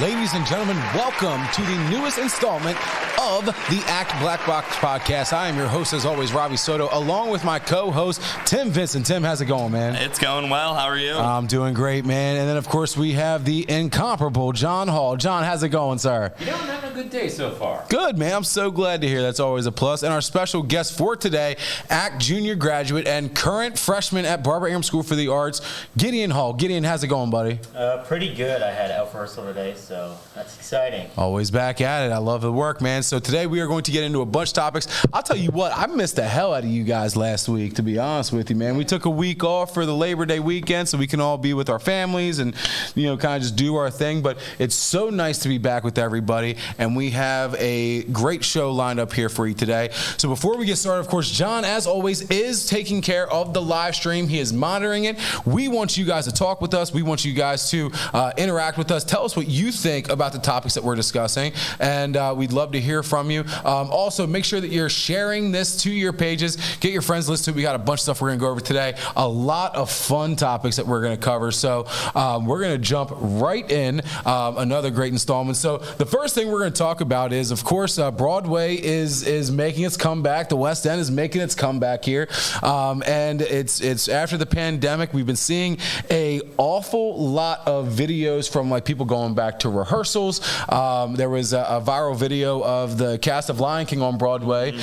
Ladies and gentlemen, welcome to the newest installment of the Act Black Box podcast. I am your host, as always, Robbie Soto, along with my co-host, Tim Vincent. Tim, how's it going, man? It's going well. How are you? I'm doing great, man. And then, of course, we have the incomparable Jon Hall. Jon, how's it going, sir? You know, I'm having a good day so far. Good, man. I'm so glad to hear. That's always a plus. And our special guest for today, Act junior graduate and current freshman at Barbara Ingram School for the Arts, Gideon Hall. Gideon, how's it going, buddy? Pretty good. I had out rehearsal today, so So that's exciting. Always back at it. I love the work, man. So today we are going to get into a bunch of topics. I'll tell you what, I missed the hell out of you guys last week, to be honest with you, man. We took a week off for the Labor Day weekend so we can all be with our families and, kind of just do our thing. But it's so nice to be back with everybody, and we have a great show lined up here for you today. So before we get started, of course, John, as always, is taking care of the live stream. He is monitoring it. We want you guys to talk with us. We want you guys to interact with us. Tell us what you think about the topics that we're discussing, and we'd love to hear from you. Also, make sure that you're sharing this to your pages. Get your friends listed. We got a bunch of stuff we're going to go over today. A lot of fun topics that we're going to cover. So we're going to jump right in. Another great installment. So the first thing we're going to talk about is, of course, Broadway is making its comeback. The West End is making its comeback here, and it's after the pandemic. We've been seeing a awful lot of videos from like people going back to rehearsals. There was a viral video of the cast of Lion King on Broadway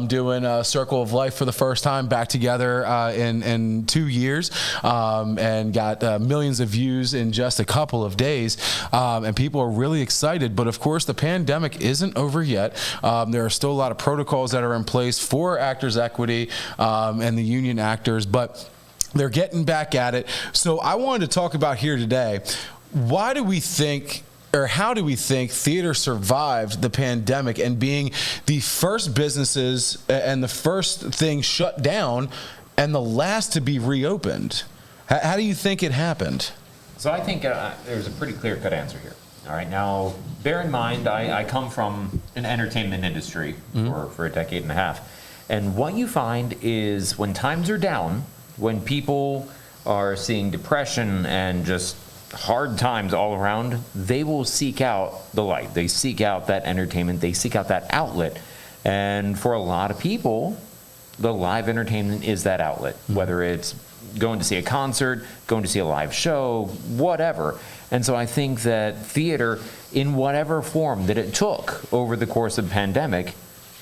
doing a Circle of Life for the first time back together in 2 years, and got millions of views in just a couple of days, and people are really excited. But of course, the pandemic isn't over yet. There are still a lot of protocols that are in place for Actors Equity and the union actors, but they're getting back at it. So I wanted to talk about here today, why do we think, or how do we think theater survived the pandemic and being the first businesses and the first thing shut down and the last to be reopened? How do you think it happened? So I think there's a pretty clear-cut answer here. All right, now bear in mind, I come from an entertainment industry for a decade and a half. And what you find is when times are down, when people are seeing depression and just hard times all around, they will seek out the light. They seek out that entertainment. They seek out that outlet. And for a lot of people, the live entertainment is that outlet, whether it's going to see a concert, going to see a live show, whatever. And so I think that theater, in whatever form that it took over the course of the pandemic,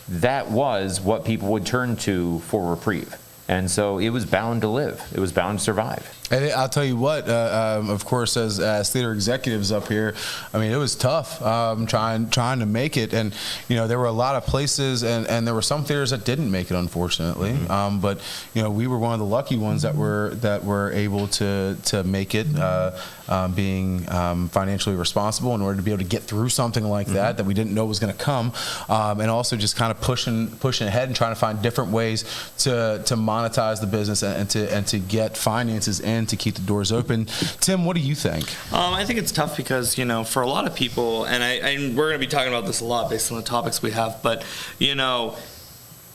that was what people would turn to for reprieve. And so it was bound to live. It was bound to survive. And I'll tell you what, of course, as theater executives up here, I mean, it was tough trying to make it. And, there were a lot of places, and there were some theaters that didn't make it, unfortunately. But, we were one of the lucky ones that were able to make it, being financially responsible in order to be able to get through something like that we didn't know was going to come. And also just kind of pushing ahead and trying to find different ways to monetize the business and to get finances in to keep the doors open. Tim, what do you think? I think it's tough because, for a lot of people, and we're going to be talking about this a lot based on the topics we have, but,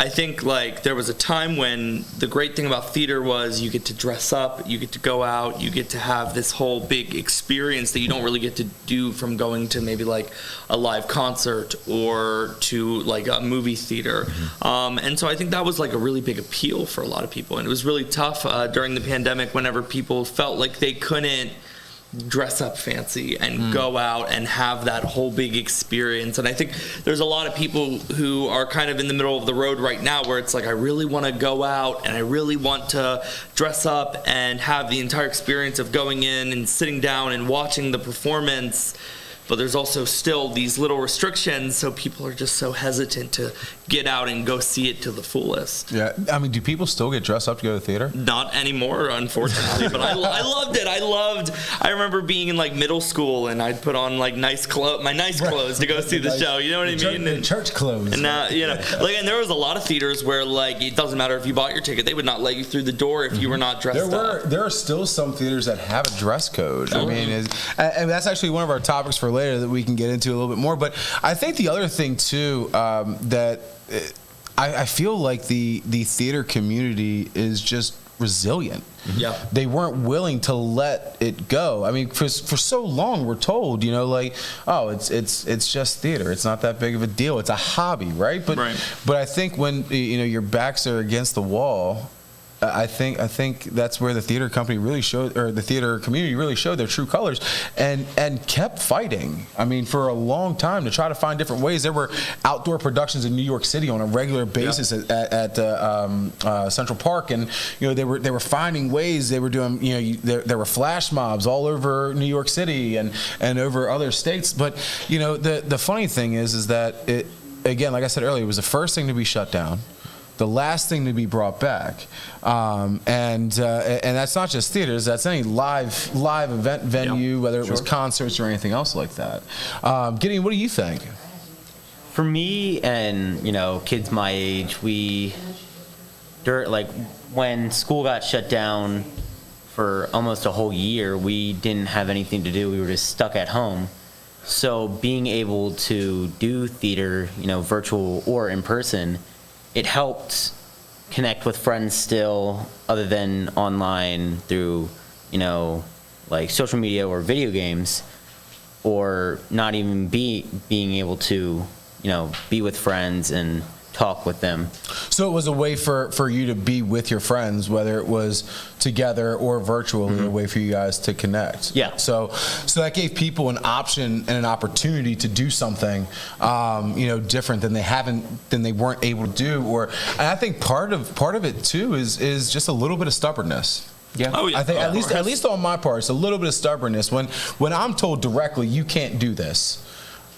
I think there was a time when the great thing about theater was you get to dress up, you get to go out, you get to have this whole big experience that you don't really get to do from going to maybe a live concert or to a movie theater. And so I think that was a really big appeal for a lot of people. And it was really tough during the pandemic whenever people felt like they couldn't dress up fancy and go out and have that whole big experience. And I think there's a lot of people who are kind of in the middle of the road right now where it's I really want to go out and I really want to dress up and have the entire experience of going in and sitting down and watching the performance. But there's also still these little restrictions, so people are just so hesitant to get out and go see it to the fullest. Yeah, I mean, do people still get dressed up to go to the theater? Not anymore, unfortunately, but I loved it. I remember being in middle school, and I'd put on my nice clothes to go see the show. You know what I mean? And church clothes. And and there was a lot of theaters where it doesn't matter if you bought your ticket; they would not let you through the door if you were not dressed up. There are still some theaters that have a dress code. Sure. I mean, and that's actually one of our topics for later that we can get into a little bit more. But I think the other thing too that I feel like the theater community is just resilient. Yeah, they weren't willing to let it go. I mean, for so long we're told, it's just theater. It's not that big of a deal. It's a hobby, right? But I think when your backs are against the wall, I think that's where the theater company really showed, or the theater community really showed their true colors, and kept fighting. I mean, for a long time to try to find different ways. There were outdoor productions in New York City on a regular basis at Central Park, and they were finding ways. They were doing there were flash mobs all over New York City and over other states. But the funny thing is that it, again, like I said earlier, it was the first thing to be shut down, the last thing to be brought back, and that's not just theaters. That's any live event venue, whether it was concerts or anything else like that. Gideon, what do you think? For me and kids my age, when school got shut down for almost a whole year, we didn't have anything to do. We were just stuck at home. So being able to do theater, virtual or in person, it helped connect with friends still, other than online through, like social media or video games, or not even being able to, be with friends and talk with them. So it was a way for you to be with your friends, whether it was together or virtually, a way for you guys to connect. Yeah. So that gave people an option and an opportunity to do something, different than they weren't able to do. And I think part of it too is just a little bit of stubbornness. Yeah. Oh, yeah. I think at least on my part, it's a little bit of stubbornness. When I'm told directly, you can't do this,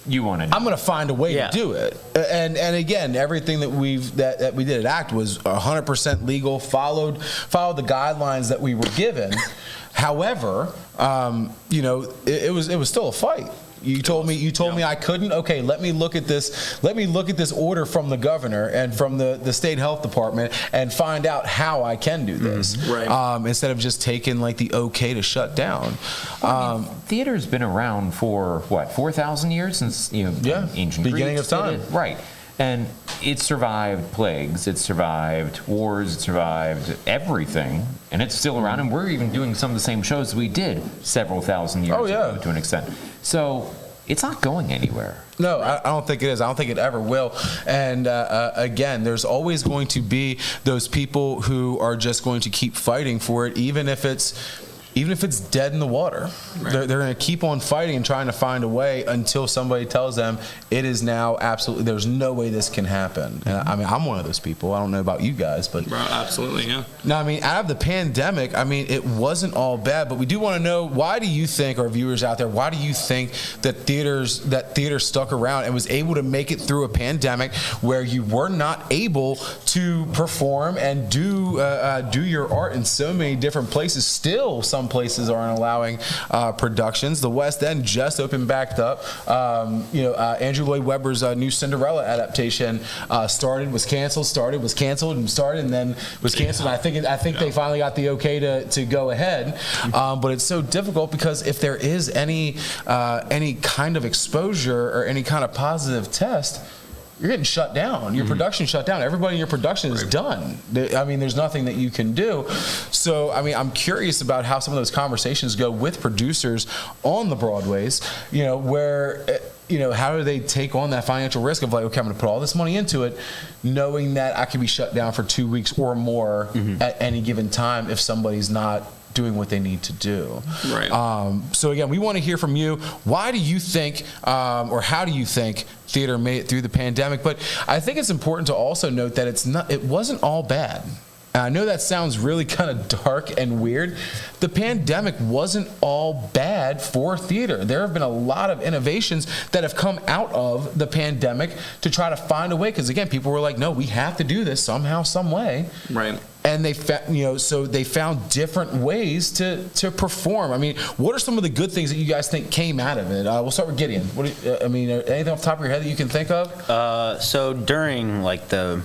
you want to. I'm going to find a way to do it. And again, everything that we did at ACT was 100% legal, followed the guidelines that we were given. However, it was still a fight. You told me I couldn't. Okay, let me look at this. Let me look at this order from the governor and from the state health department and find out how I can do this. Right. Instead of just taking the okay to shut down. Theater's been around for 4,000 years since ancient beginning Greeks of time. Right. And it survived plagues, it survived wars, it survived everything, and it's still around. And we're even doing some of the same shows we did several thousand years ago to an extent. So it's not going anywhere. No, I don't think it is. I don't think it ever will. And again, there's always going to be those people who are just going to keep fighting for it, even if it's dead in the water. Right. They're going to keep on fighting and trying to find a way until somebody tells them it is now absolutely, there's no way this can happen. And I mean, I'm one of those people. I don't know about you guys, but absolutely, yeah. No, I mean, out of the pandemic, I mean, it wasn't all bad, but we do want to know, why do you think, our viewers out there, why do you think that theater stuck around and was able to make it through a pandemic where you were not able to perform and do your art in so many different places? Still, some places aren't allowing productions. The West End just opened back up. Andrew Lloyd Webber's new Cinderella adaptation was canceled, and then was canceled. And I think they finally got the okay to go ahead. But it's so difficult because if there is any kind of exposure or any kind of positive test, you're getting shut down. Your production shut down. Everybody in your production is done. I mean, there's nothing that you can do. So, I mean, I'm curious about how some of those conversations go with producers on the Broadways, where, how do they take on that financial risk of okay, I'm going to put all this money into it, knowing that I could be shut down for 2 weeks or more at any given time if somebody's not doing what they need to do. Right. So again, we want to hear from you. Why do you think, or how do you think theater made it through the pandemic? But I think it's important to also note that it wasn't all bad. And I know that sounds really kind of dark and weird. The pandemic wasn't all bad for theater. There have been a lot of innovations that have come out of the pandemic to try to find a way. Because again, people were like, no, we have to do this somehow, some way. Right. And they found different ways to perform. I mean, what are some of the good things that you guys think came out of it? We'll start with Gideon. Anything off the top of your head that you can think of? So during the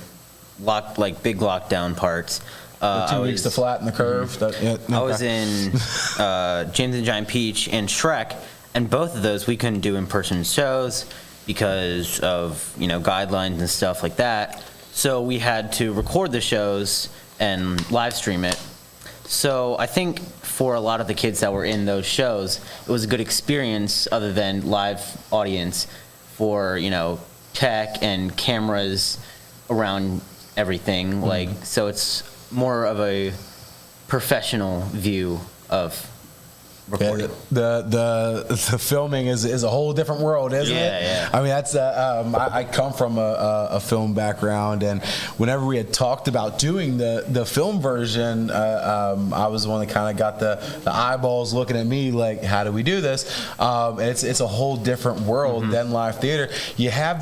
big lockdown parts, the 2 weeks to flatten the curve. I was in James and Giant Peach and Shrek, and both of those we couldn't do in-person shows because of guidelines and stuff like that. So we had to record the shows and live stream it. So I think for a lot of the kids that were in those shows, it was a good experience other than live audience for, tech and cameras around everything. So it's more of a professional view of recording. The filming is a whole different world, isn't it? Yeah. I mean, that's I come from a film background, and whenever we had talked about doing the film version, I was the one that kind of got the eyeballs looking at me like, how do we do this? And it's a whole different world than live theater. You have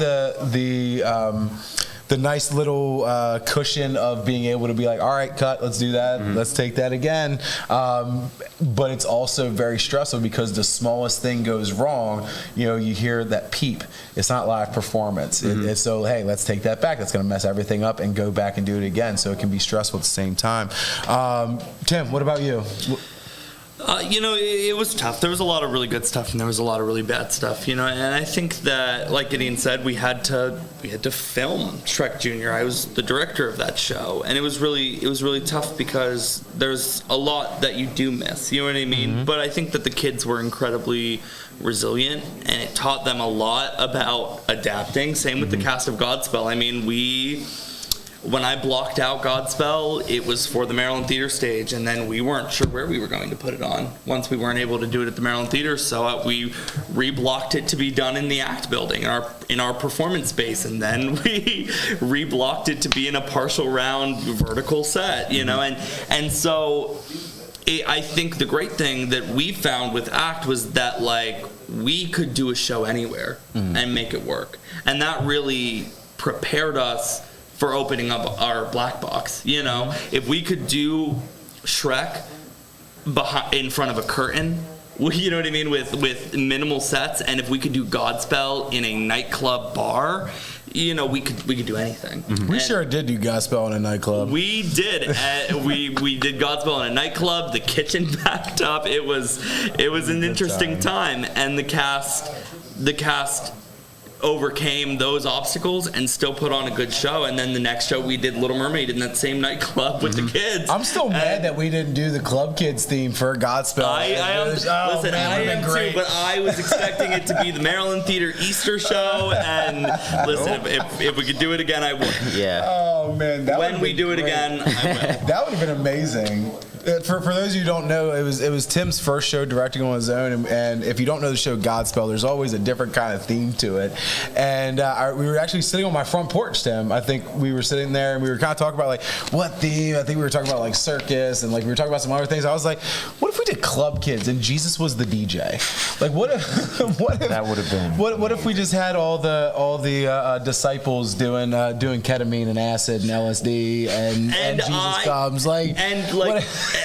the nice little cushion of being able to be like, all right, cut, let's do that, let's take that again. But it's also very stressful because the smallest thing goes wrong, you hear that peep. It's not live performance. It's so, hey, let's take that back. That's going to mess everything up and go back and do it again. So it can be stressful at the same time. Tim, what about you? It was tough. There was a lot of really good stuff and there was a lot of really bad stuff, and I think that, like Gideon said, we had to film Shrek Jr. I was the director of that show, and it was really tough because there's a lot that you do miss, you know what I mean? But I think that the kids were incredibly resilient, and it taught them a lot about adapting. Same with the cast of Godspell. I mean, when I blocked out Godspell, it was for the Maryland Theater stage, and then we weren't sure where we were going to put it on once we weren't able to do it at the Maryland Theater, so we reblocked it to be done in the ACT building, in our performance space, and then we reblocked it to be in a partial round vertical set, and so I think the great thing that we found with ACT was that, we could do a show anywhere and make it work, and that really prepared us for opening up our black box. If we could do Shrek in front of a curtain, you know what I mean, with minimal sets, and if we could do Godspell in a nightclub bar, we could do anything. We sure did do Godspell in a nightclub. We did. We did Godspell in a nightclub. The kitchen backed up. It was an interesting time, and the cast overcame those obstacles and still put on a good show. And then the next show we did Little Mermaid in that same nightclub with the kids. I'm still mad that we didn't do the Club Kids theme for Godspell. I am too, but I was expecting it to be the Maryland Theater Easter show, and listen, if we could do it again, I would. Yeah. Oh man, when we do it again, I will. That would have been amazing. For those of you who don't know, it was Tim's first show directing on his own, and if you don't know the show Godspell, there's always a different kind of theme to it. And we were actually sitting on my front porch, Tim. I think we were sitting there and we were kind of talking about what theme. I think we were talking about circus, and we were talking about some other things. I was like, what if we did Club Kids and Jesus was the DJ? What if that would have been? What if we just had all the disciples doing ketamine and acid and LSD and Jesus comes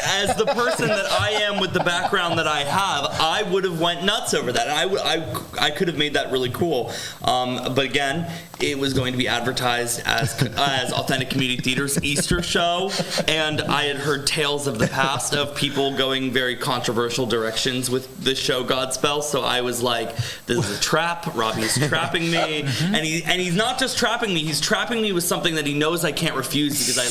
as the person that I am with the background that I have, I would have went nuts over that, and I could have made that really cool. But again, it was going to be advertised as Authentic Community Theater's Easter show, and I had heard tales of the past of people going very controversial directions with the show Godspell. So I was like, "This is a trap. Robbie's trapping me, and he's not just trapping me. He's trapping me with something that he knows I can't refuse because I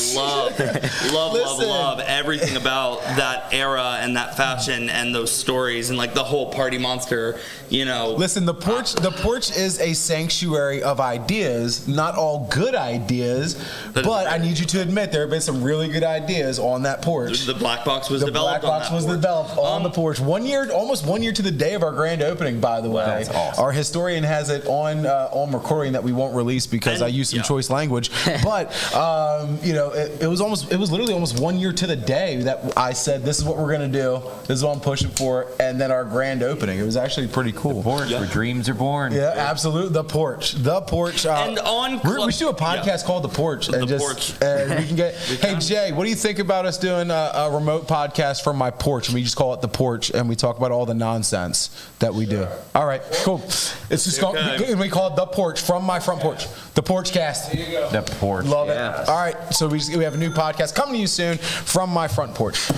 love everything about that era and that fashion and those stories and the whole Party Monster, Listen, the porch is a sanctuary of ideas, not all good ideas, but I need you to admit there have been some really good ideas on that porch. The black box was developed on the porch. Almost 1 year to the day of our grand opening, by the way. That's awesome. Our historian has it on recording that we won't release because I used some choice language. But it was literally almost 1 year to the day that I said, this is what we're going to do. This is what I'm pushing for. And then our grand opening. It was actually pretty cool. The porch where dreams are born. Yeah, absolutely. The porch. And we should do a podcast called The Porch. And we can get. Hey Jay, what do you think about us doing a remote podcast from my porch? And we just call it The Porch, and we talk about all the nonsense that we do. All right, cool. It's just we call it The Porch from my front porch. The Porch Cast. There you go. The Porch. Love it. All right, so we have a new podcast coming to you soon from my front porch.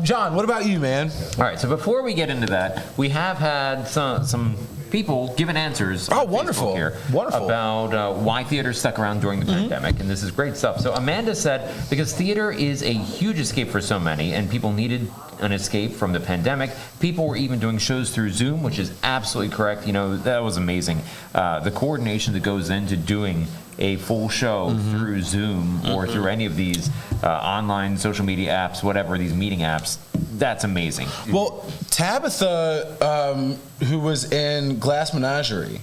John, what about you, man? All right, so before we get into that, we have had some people giving answers on wonderful. Facebook here Wonderful. About why theater stuck around during the pandemic, and this is great stuff. So Amanda said, because theater is a huge escape for so many, and people needed an escape from the pandemic. People were even doing shows through Zoom, which is absolutely correct. That was amazing. The coordination that goes into doing a full show through Zoom or through any of these online social media apps, whatever, these meeting apps, that's amazing. Well, Tabitha, who was in Glass Menagerie,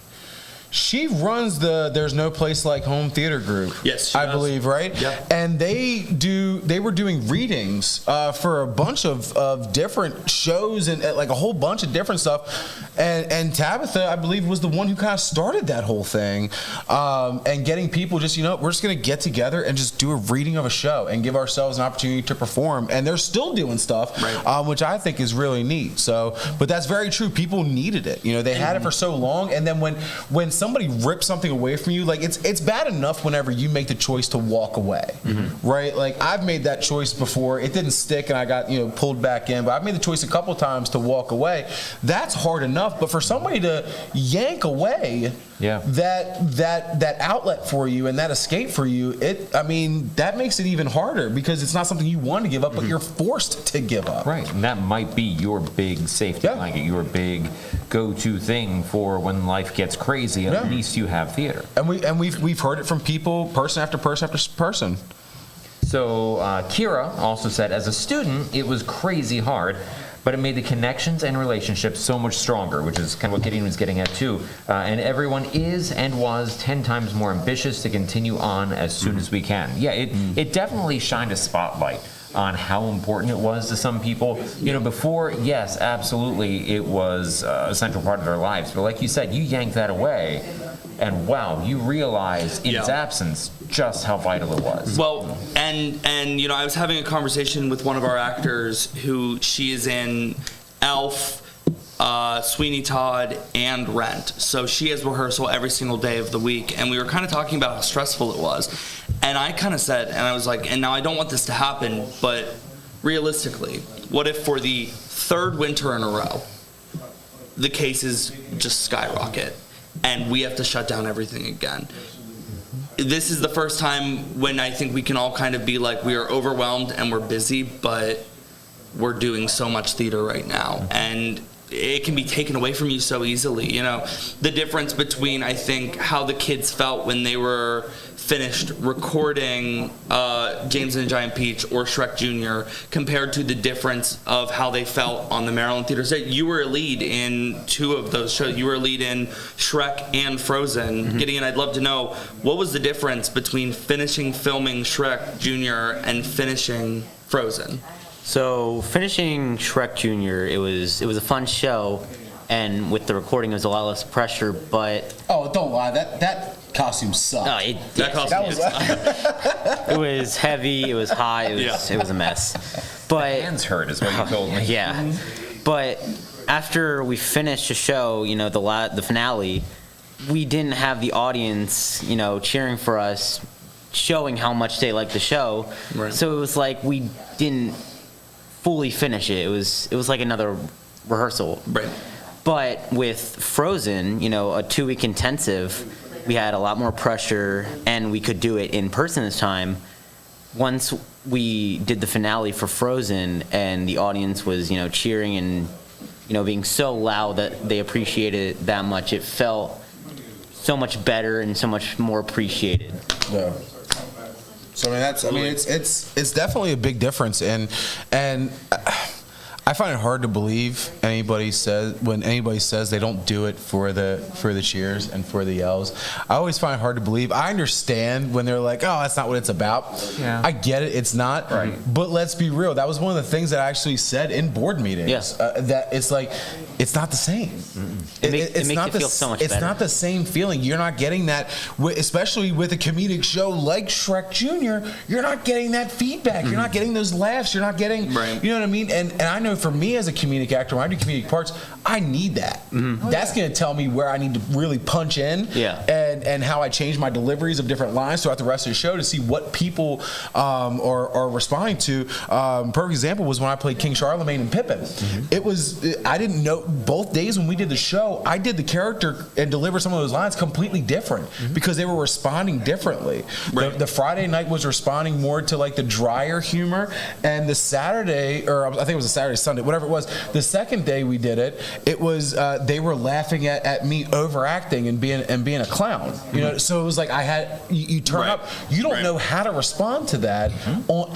she runs the There's No Place Like Home theater group. Yes, she I does. believe, right? Yep. And they were doing readings for a bunch of different shows and like a whole bunch of different stuff. And Tabitha, I believe, was the one who kind of started that whole thing, and getting people just, we're just going to get together and just do a reading of a show and give ourselves an opportunity to perform. And they're still doing stuff, right. Which I think is really neat. So, but that's very true. People needed it. They had it for so long, and then when somebody rips something away from you, like it's bad enough whenever you make the choice to walk away, right? Like I've made that choice before. It didn't stick, and I got pulled back in. But I've made the choice a couple times to walk away. That's hard enough. But for somebody to yank away that outlet for you and that escape for you, that makes it even harder because it's not something you want to give up, but you're forced to give up. Right, and that might be your big safety blanket, your big go-to thing for when life gets crazy. At least you have theater. And we've heard it from people, person after person after person. So Kira also said, as a student, it was crazy hard, but it made the connections and relationships so much stronger, which is kind of what Gideon was getting at too. And everyone is and was 10 times more ambitious to continue on as soon as we can. Yeah, it definitely shined a spotlight on how important it was to some people. Before, yes, absolutely, it was a central part of their lives. But like you said, you yank that away, and wow, you realize in its absence just how vital it was. Well, and I was having a conversation with one of our actors who she is in Elf, Sweeney Todd, and Rent. So she has rehearsal every single day of the week, and we were kind of talking about how stressful it was. And I kind of said, and I was like, and now I don't want this to happen, but realistically, what if for the third winter in a row, the cases just skyrocket, and we have to shut down everything again? This is the first time when I think we can all kind of be like, we are overwhelmed and we're busy, but we're doing so much theater right now. And it can be taken away from you so easily. The difference between, I think, how the kids felt when they were finished recording James and the Giant Peach or Shrek Jr. compared to the difference of how they felt on the Maryland Theater stage. You were a lead in 2 of those shows. You were a lead in Shrek and Frozen. Gideon, I'd love to know, what was the difference between finishing filming Shrek Jr. and finishing Frozen? So finishing Shrek Jr., it was a fun show, and with the recording, it was a lot less pressure. But don't lie, that costume sucked. no, it was heavy. It was hot. It was a mess. But Hands hurt is what you told me. yeah. But after we finished the show, the finale, we didn't have the audience, cheering for us, showing how much they liked the show. Right. So it was like we didn't fully finish it. It was like another rehearsal. Right. But with Frozen, a 2-week intensive, we had a lot more pressure, and we could do it in person this time. Once we did the finale for Frozen, and the audience was, cheering and, being so loud that they appreciated it that much, it felt so much better and so much more appreciated. Yeah. So it's definitely a big difference, and I find it hard to believe when anybody says they don't do it for the cheers and for the yells. I always find it hard to believe. I understand when they're like, oh, that's not what it's about. Yeah. I get it, it's not. Right. But let's be real. That was one of the things that I actually said in board meetings. Yes. That it's like, it's not the same. It makes you feel so much better. It's not the same feeling. You're not getting that, especially with a comedic show like Shrek Jr., you're not getting that feedback. You're not getting those laughs. You're not getting, you know what I mean? And I know for me as a comedic actor, when I do comedic parts, I need that. That's going to tell me where I need to really punch in, and how I change my deliveries of different lines throughout the rest of the show to see what people are responding to. Perfect example was when I played King Charlemagne and Pippin. I didn't know, both days when we did the show, I did the character and delivered some of those lines completely different because they were responding differently. Right. The Friday night was responding more to like the drier humor, and the Saturday, or I think it was a Saturday, Sunday, whatever it was, the second day we did it, it was they were laughing at me overacting and being a clown. You know, so it was like you turn up, you don't know how to respond to that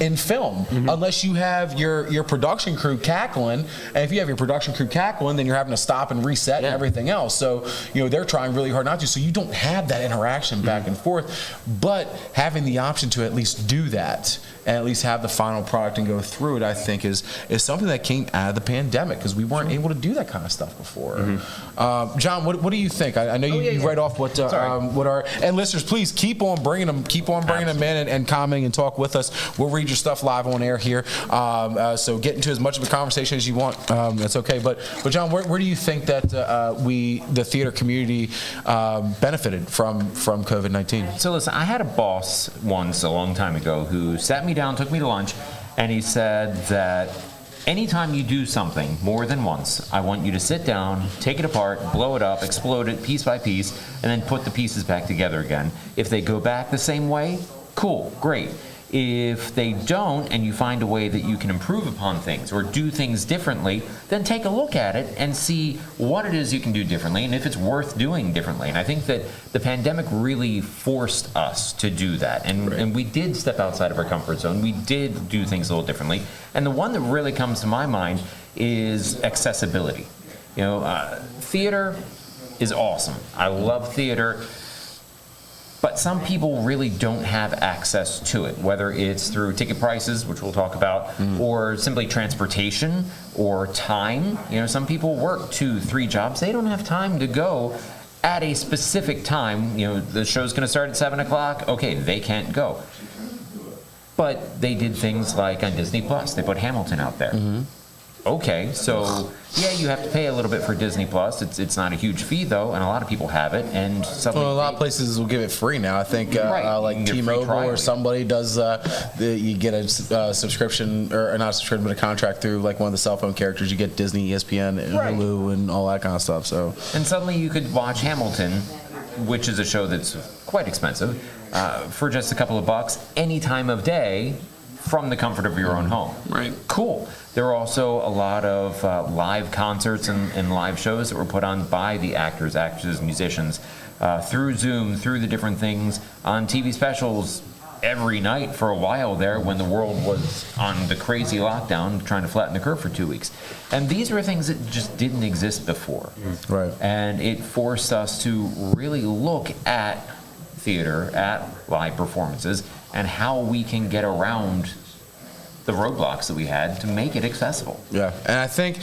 in film unless you have your production crew cackling, and if you have your production crew cackling, then you're having to stop and reset and everything else. So they're trying really hard not to. So you don't have that interaction back and forth, but having the option to at least do that and at least have the final product and go through it, I think is something that came out of the pandemic, because we weren't able to do that kind of stuff before. John, what do you think? I know you write off what our, and listeners, please keep on bringing them in and commenting and talk with us. We'll read your stuff live on air here. So get into as much of a conversation as you want. That's okay. But John, where do you think that the theater community benefited from COVID-19? So listen, I had a boss once a long time ago who sat me down, took me to lunch, and he said that anytime you do something more than once, I want you to sit down, take it apart, blow it up, explode it piece by piece, and then put the pieces back together again. If they go back the same way, cool, great. If they don't, and you find a way that you can improve upon things or do things differently, then take a look at it and see what it is you can do differently and if it's worth doing differently. And I think that the pandemic really forced us to do that. And we did step outside of our comfort zone. We did do things a little differently. And the one that really comes to my mind is accessibility. Theater is awesome. I love theater. But some people really don't have access to it, whether it's through ticket prices, which we'll talk about, or simply transportation or time. Some people work 2-3 jobs. They don't have time to go at a specific time. The show's going to start at 7 o'clock. Okay, they can't go. But they did things like on Disney Plus. They put Hamilton out there. Okay, so you have to pay a little bit for Disney Plus. It's not a huge fee though, and a lot of people have it. And a lot of places will give it free now. I think like T-Mobile or somebody does. You get a subscription, or not a subscription, but a contract through like one of the cell phone characters. You get Disney, ESPN, and Hulu, and all that kind of stuff. So suddenly you could watch Hamilton, which is a show that's quite expensive, for just a couple of bucks any time of day, from the comfort of your own home. Right. Cool. There are also a lot of live concerts and live shows that were put on by the actors, actresses, musicians, through Zoom, through the different things, on TV specials every night for a while there when the world was on the crazy lockdown trying to flatten the curve for 2 weeks. And these were things that just didn't exist before. Right. And it forced us to really look at theater, at live performances, and how we can get around the roadblocks that we had to make it accessible. Yeah, and I think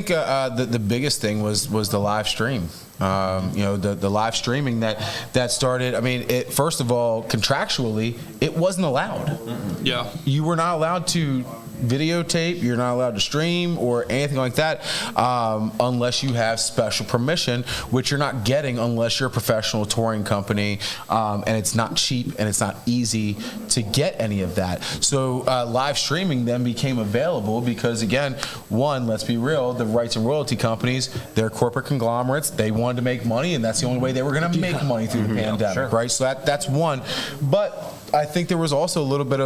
the biggest thing was the live stream. The live streaming that started. I mean, first of all, contractually, it wasn't allowed. Yeah, you were not allowed to videotape. You're not allowed to stream or anything like that unless you have special permission, which you're not getting unless you're a professional touring company, and it's not cheap and it's not easy to get any of that. So live streaming then became available because, again, one, let's be real, the rights and royalty companies, they're corporate conglomerates. They wanted to make money, and that's the only way they were going to make money through the pandemic, right? So that's one. But I think there was also a little bit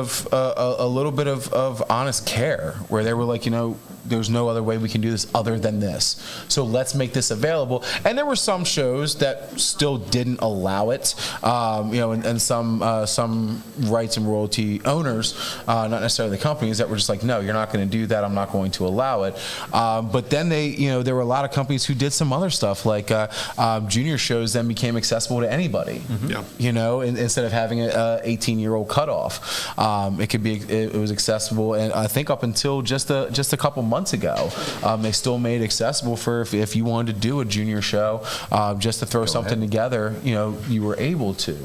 of honest care where they were like, there's no other way we can do this other than this. So let's make this available. And there were some shows that still didn't allow it, and some rights and royalty owners, not necessarily the companies, that were just like, no, you're not going to do that. I'm not going to allow it. But then there were a lot of companies who did some other stuff, like junior shows then became accessible to anybody. Instead of having an 18-year-old cutoff, it was accessible, and I think up until just a couple months ago, they still made accessible for if you wanted to do a junior show, just to throw something together, you were able to.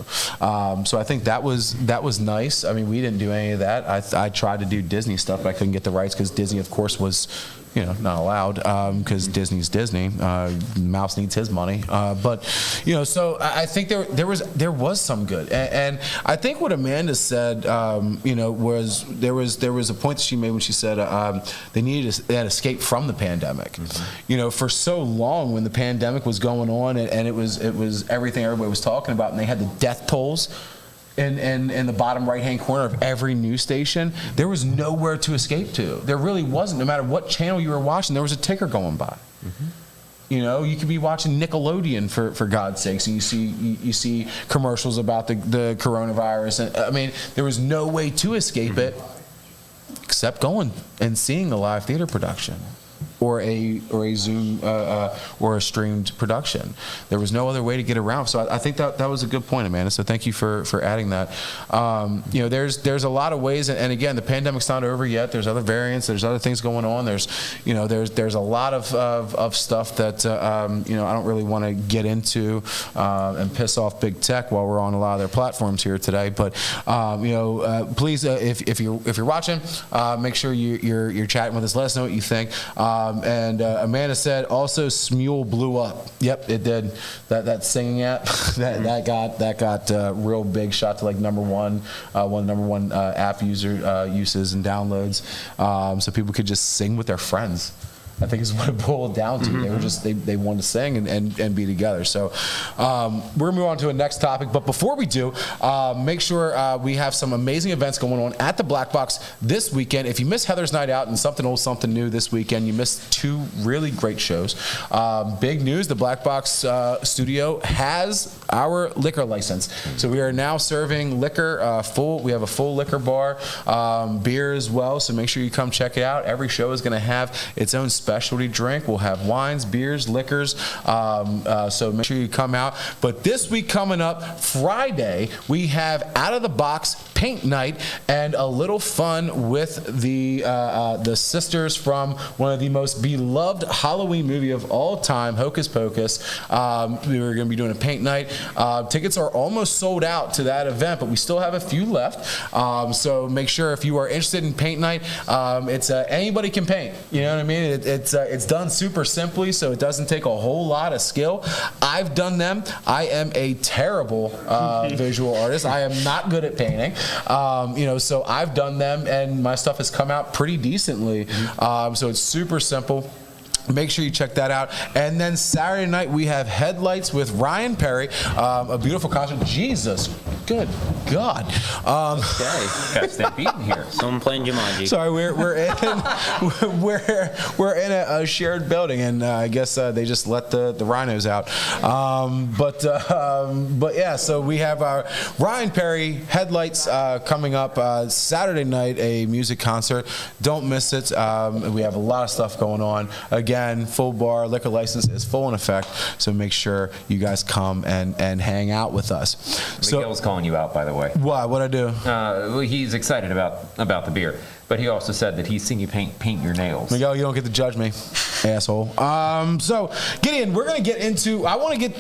So I think that was nice. I mean, we didn't do any of that. I tried to do Disney stuff, but I couldn't get the rights because Disney, of course, was not allowed because Disney's Disney. Mouse needs his money. So I think there was some good, and I think what Amanda said, was there was a point that she made when she said they needed an escape from the pandemic. For so long when the pandemic was going on and it was everything everybody was talking about, and they had the death tolls in the bottom right-hand corner of every news station, there was nowhere to escape to. There really wasn't. No matter what channel you were watching, there was a ticker going by. You know, you could be watching Nickelodeon for God's sakes, and you see commercials about the coronavirus. And I mean, there was no way to escape it except going and seeing a live theater production. Or a Zoom or a streamed production. There was no other way to get around. So I think that was a good point, Amanda. So thank you for adding that. You know, there's a lot of ways, and again, the pandemic's not over yet. There's other variants. There's other things going on. There's a lot of stuff that you know, I don't really want to get into and piss off big tech while we're on a lot of their platforms here today. But you know, please, if you're watching, make sure you're chatting with us. Let us know what you think. And Amanda said also Smule blew up. Yep, it did. That singing app that got real big, shot to like number one app uses and downloads. So people could just sing with their friends. I think is what it boiled down to. They were just they wanted to sing and be together. So we're gonna move on to a next topic. But before we do, make sure we have some amazing events going on at the Black Box this weekend. If you missed Heather's Night Out and Something Old, Something New this weekend, you missed two really great shows. Big news: the Black Box studio has our liquor license. So we are now serving liquor full. We have a full liquor bar, beer as well. So make sure you come check it out. Every show is going to have its own specialty drink. We'll have wines, beers, liquors. So make sure you come out. But this week coming up, Friday, we have Out of the Box paint night and a little fun with the sisters from one of the most beloved Halloween movie of all time, Hocus Pocus. We were going to be doing a paint night. Tickets are almost sold out to that event, but we still have a few left. So make sure if you are interested in paint night, it's anybody can paint. You know what I mean? It's done super simply, so it doesn't take a whole lot of skill. I've done them. I am a terrible visual artist. I am not good at painting. You know, so I've done them, and my stuff has come out pretty decently. So it's super simple. Make sure you check that out. And then Saturday night, we have Headlights with Ryan Perry, a beautiful concert. Jesus, good God. Okay, got Stampede here. Someone playing Jumanji. Sorry, we're in a shared building, and I guess they just let the rhinos out. But yeah, so we have our Ryan Perry Headlights coming up Saturday night, a music concert. Don't miss it. We have a lot of stuff going on. Again, full bar, liquor license is full in effect, so make sure you guys come and hang out with us. Miguel's calling you out, by the way. Why? What'd I do? Well, he's excited about the beer, but he also said that he's seen you paint your nails. Miguel, you don't get to judge me, asshole. So Gideon, we're gonna get into.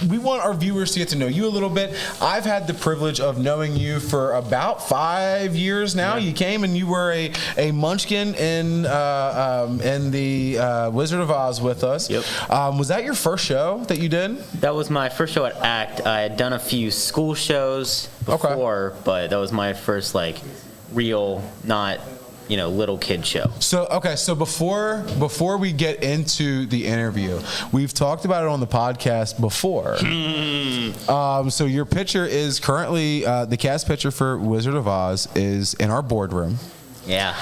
We want our viewers to get to know you a little bit. I've had the privilege of knowing you for about 5 years now. Yeah. You came and you were a munchkin in the Wizard of Oz with us. Yep. Was that your first show that you did? That was my first show at ACT. I had done a few school shows before, but that was my first like real, not little kid show. So before we get into the interview, we've talked about it on the podcast before. So your picture is currently the cast picture for Wizard of Oz is in our boardroom. Yeah.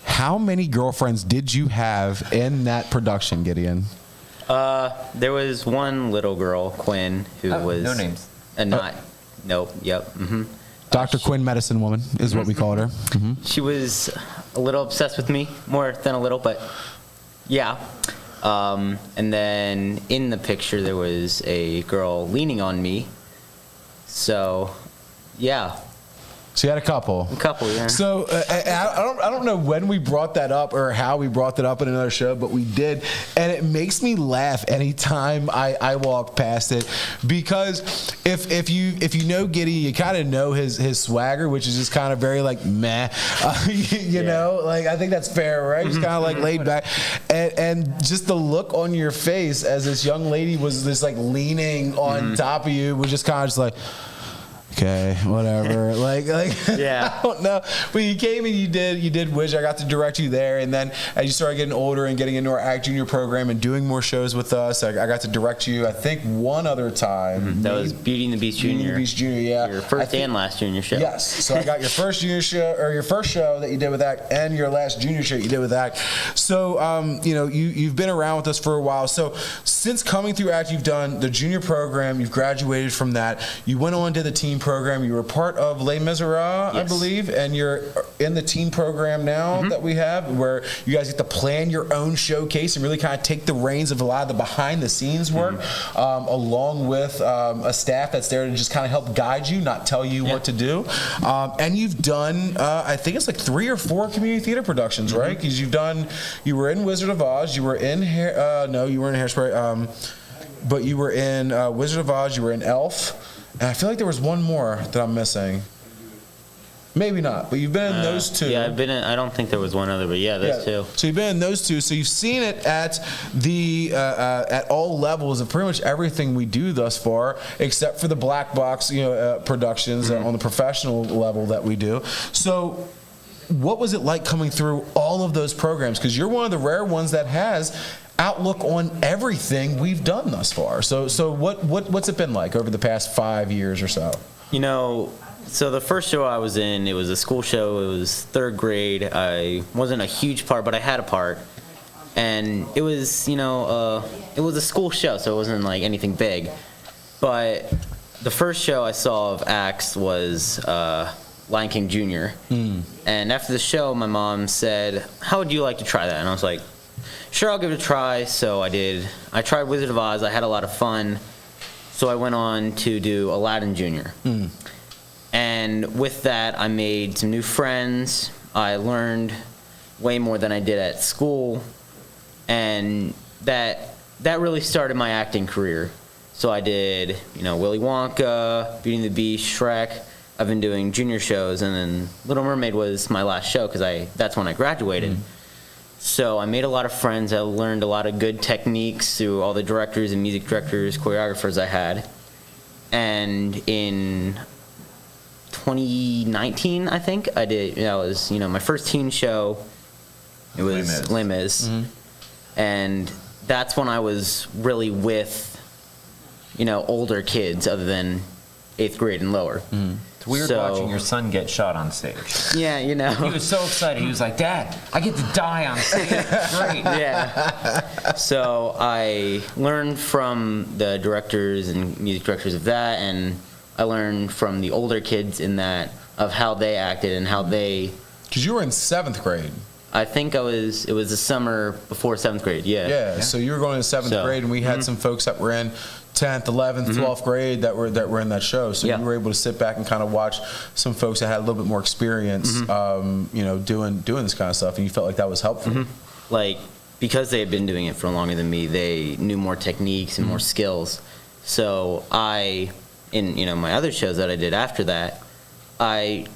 How many girlfriends did you have in that production, Gideon? There was one little girl, Quinn, who was no names. Nope. Yep. Mm-hmm. Dr. Quinn, medicine woman, is what we called her. Mm-hmm. She was a little obsessed with me, more than a little, but yeah. And then in the picture, there was a girl leaning on me. So, yeah. So you had a couple. Yeah. So I don't know when we brought that up or how we brought that up in another show, but we did, and it makes me laugh anytime I walk past it, because if you know Giddy, you kind of know his swagger, which is just kind of very like meh, you know, like I think that's fair, right? Just kind of like laid back, and just the look on your face as this young lady was just like leaning on top of you was just kind of just like. Okay, whatever. like, Yeah. I don't know. But you came and you did Wizard. I got to direct you there, and then as you started getting older and getting into our Act Junior program and doing more shows with us, I got to direct you. I think one other time. That was Beauty and the Beast Beauty Junior. and the Beast Junior. Yeah. Your first and last junior show. Yes. So I got your first junior show, or your first show that you did with Act, and your last junior show you did with Act. So you've been around with us for a while. So since coming through Act, you've done the junior program. You've graduated from that. You went on to the teen program. You were part of Les Miserables, I believe, and you're in the teen program now that we have, where you guys get to plan your own showcase and really kind of take the reins of a lot of the behind the scenes work, along with a staff that's there to just kind of help guide you, not tell you what to do. And you've done, I think it's like 3 or 4 community theater productions, right? Because you were in Wizard of Oz, you were in no, you weren't in Hairspray, but you were in Wizard of Oz, you were in Elf. And I feel like there was one more that I'm missing. Maybe not, but you've been in those 2. Yeah, I've been in, I don't think there was one other, but yeah, those 2. So you've been in those 2. So you've seen it at the at all levels of pretty much everything we do thus far, except for the black box, productions on the professional level that we do. So what was it like coming through all of those programs? Because you're one of the rare ones that has outlook on everything we've done thus far. So what's it been like over the past 5 years or so? So the first show I was in, it was a school show. It was 3rd grade. I wasn't a huge part, but I had a part. And it was, it was a school show, so it wasn't like anything big. But the first show I saw of acts was Lion King Jr. And after the show, my mom said, "How would you like to try that?" And I was like, "Sure, I'll give it a try." So I did. I tried Wizard of Oz. I had a lot of fun. So I went on to do Aladdin Jr. And with that, I made some new friends. I learned way more than I did at school. And that really started my acting career. So I did, Willy Wonka, Beauty and the Beast, Shrek. I've been doing junior shows, and then Little Mermaid was my last show because that's when I graduated. So I made a lot of friends. I learned a lot of good techniques through all the directors and music directors, choreographers I had. And in 2019, I think, I did, that was, my first teen show. It was Les Mis. And that's when I was really with, older kids other than 8th grade and lower. It's weird watching your son get shot on stage. Yeah, He was so excited. He was like, "Dad, I get to die on stage. Great." Yeah. So I learned from the directors and music directors of that, and I learned from the older kids in that of how they acted and how they. Because you were in 7th grade. I think it was the summer before 7th grade. Yeah. So you were going in 7th grade, and we had some folks that were in 10th, 11th, 12th grade that were in that show. So you were able to sit back and kind of watch some folks that had a little bit more experience, doing this kind of stuff, and you felt like that was helpful. Like, because they had been doing it for longer than me, they knew more techniques and more skills. So in my other shows that I did after that, I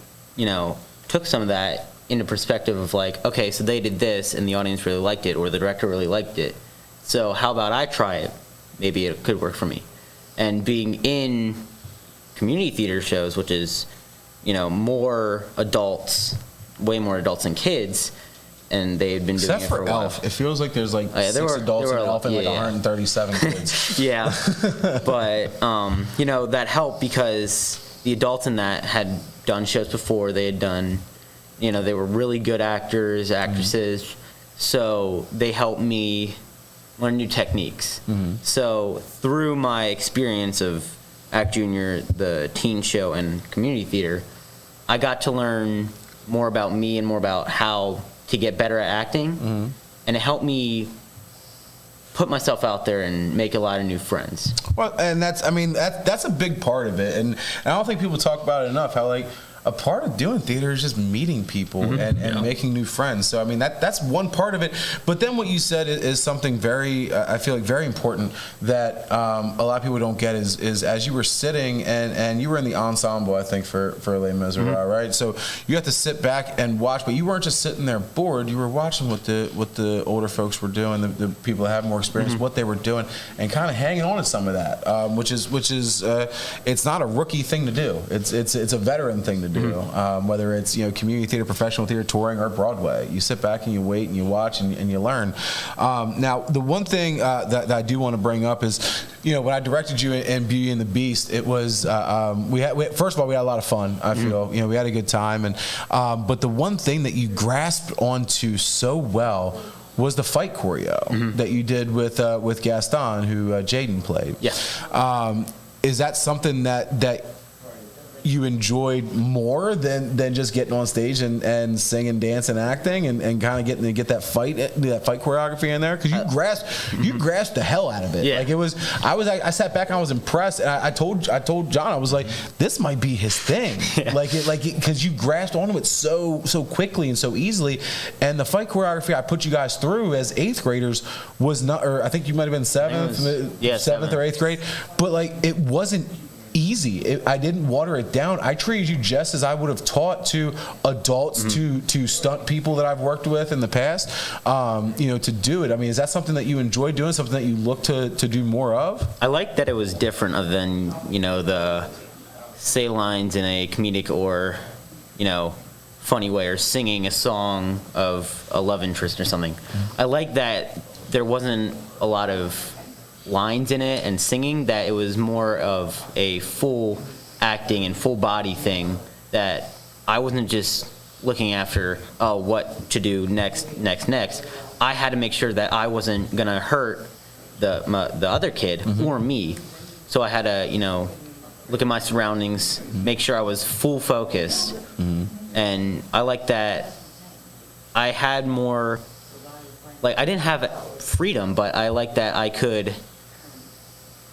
took some of that into perspective of like, okay, so they did this and the audience really liked it, or the director really liked it. So how about I try it? Maybe it could work for me. And being in community theater shows, which is, more adults, way more adults than kids, and they had been doing it for a while. Elf, it feels like there's like 6 adults in Elf and like 137 kids. Yeah, but that helped because the adults in that had done shows before. They had done, they were really good actors, actresses, so they helped me learn new techniques. So through my experience of Act Junior, the teen show, and community theater, I got to learn more about me and more about how to get better at acting, and it helped me put myself out there and make a lot of new friends. Well, and that's a big part of it, and I don't think people talk about it enough. How like a part of doing theater is just meeting people and making new friends. So I mean that's one part of it. But then what you said is something very I feel like very important that a lot of people don't get is as you were sitting and you were in the ensemble, I think for Les Miserables, right? So you have to sit back and watch, but you weren't just sitting there bored. You were watching what the older folks were doing, the people that have more experience, what they were doing, and kind of hanging on to some of that, which is it's not a rookie thing to do. It's a veteran thing to do. Whether it's community theater, professional theater, touring, or Broadway, you sit back and you wait and you watch and you learn. Now, the one thing that I do want to bring up is, when I directed you in Beauty and the Beast, it was first of all, we had a lot of fun. I feel we had a good time, and but the one thing that you grasped onto so well was the fight choreo that you did with Gaston, who Jaden played. Yeah. Is that something that you enjoyed more than just getting on stage and singing, dancing, acting, and kind of getting to get that fight choreography in there? Because you grasped the hell out of it. Yeah. Like it was, I sat back and I was impressed. And I told John, I was like, this might be his thing. Because you grasped onto it so quickly and so easily. And the fight choreography I put you guys through as 8th graders was not, or I think you might have been 7th or 8th grade, but like it wasn't easy. I didn't water it down. I treated you just as I would have taught to adults, to stunt people that I've worked with in the past, to do it. I mean, is that something that you enjoy doing, something that you look to do more of? I like that it was different other than, the say lines in a comedic or, funny way, or singing a song of a love interest or something. I like that there wasn't a lot of lines in it and singing, that it was more of a full acting and full body thing, that I wasn't just looking after what to do next. I had to make sure that I wasn't gonna hurt the other kid or me, so I had to look at my surroundings, make sure I was full focused, and I like that I had more, like, I didn't have freedom, but I like that I could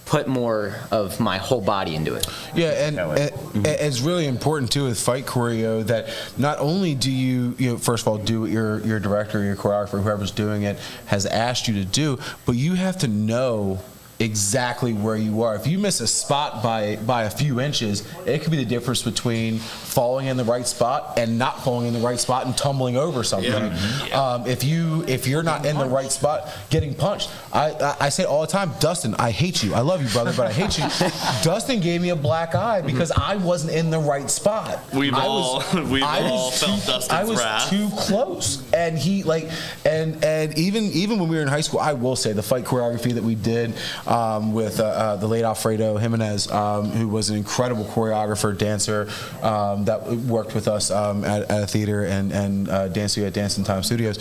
put more of my whole body into it. Yeah, and it's really important too with fight choreo that not only do you first of all do what your director, your choreographer, whoever's doing it has asked you to do, but you have to know exactly where you are. If you miss a spot by a few inches, it could be the difference between falling in the right spot and not falling in the right spot and tumbling over something. If you're not in the right spot, getting punched. I say all the time, Dustin, I hate you. I love you, brother, but I hate you. Dustin gave me a black eye because I wasn't in the right spot. We've all felt Dustin's wrath. I was too close, and he and even when we were in high school, I will say the fight choreography that we did with the late Alfredo Jimenez, who was an incredible choreographer, dancer, that worked with us at a theater and dance studio at Dance in Time Studios.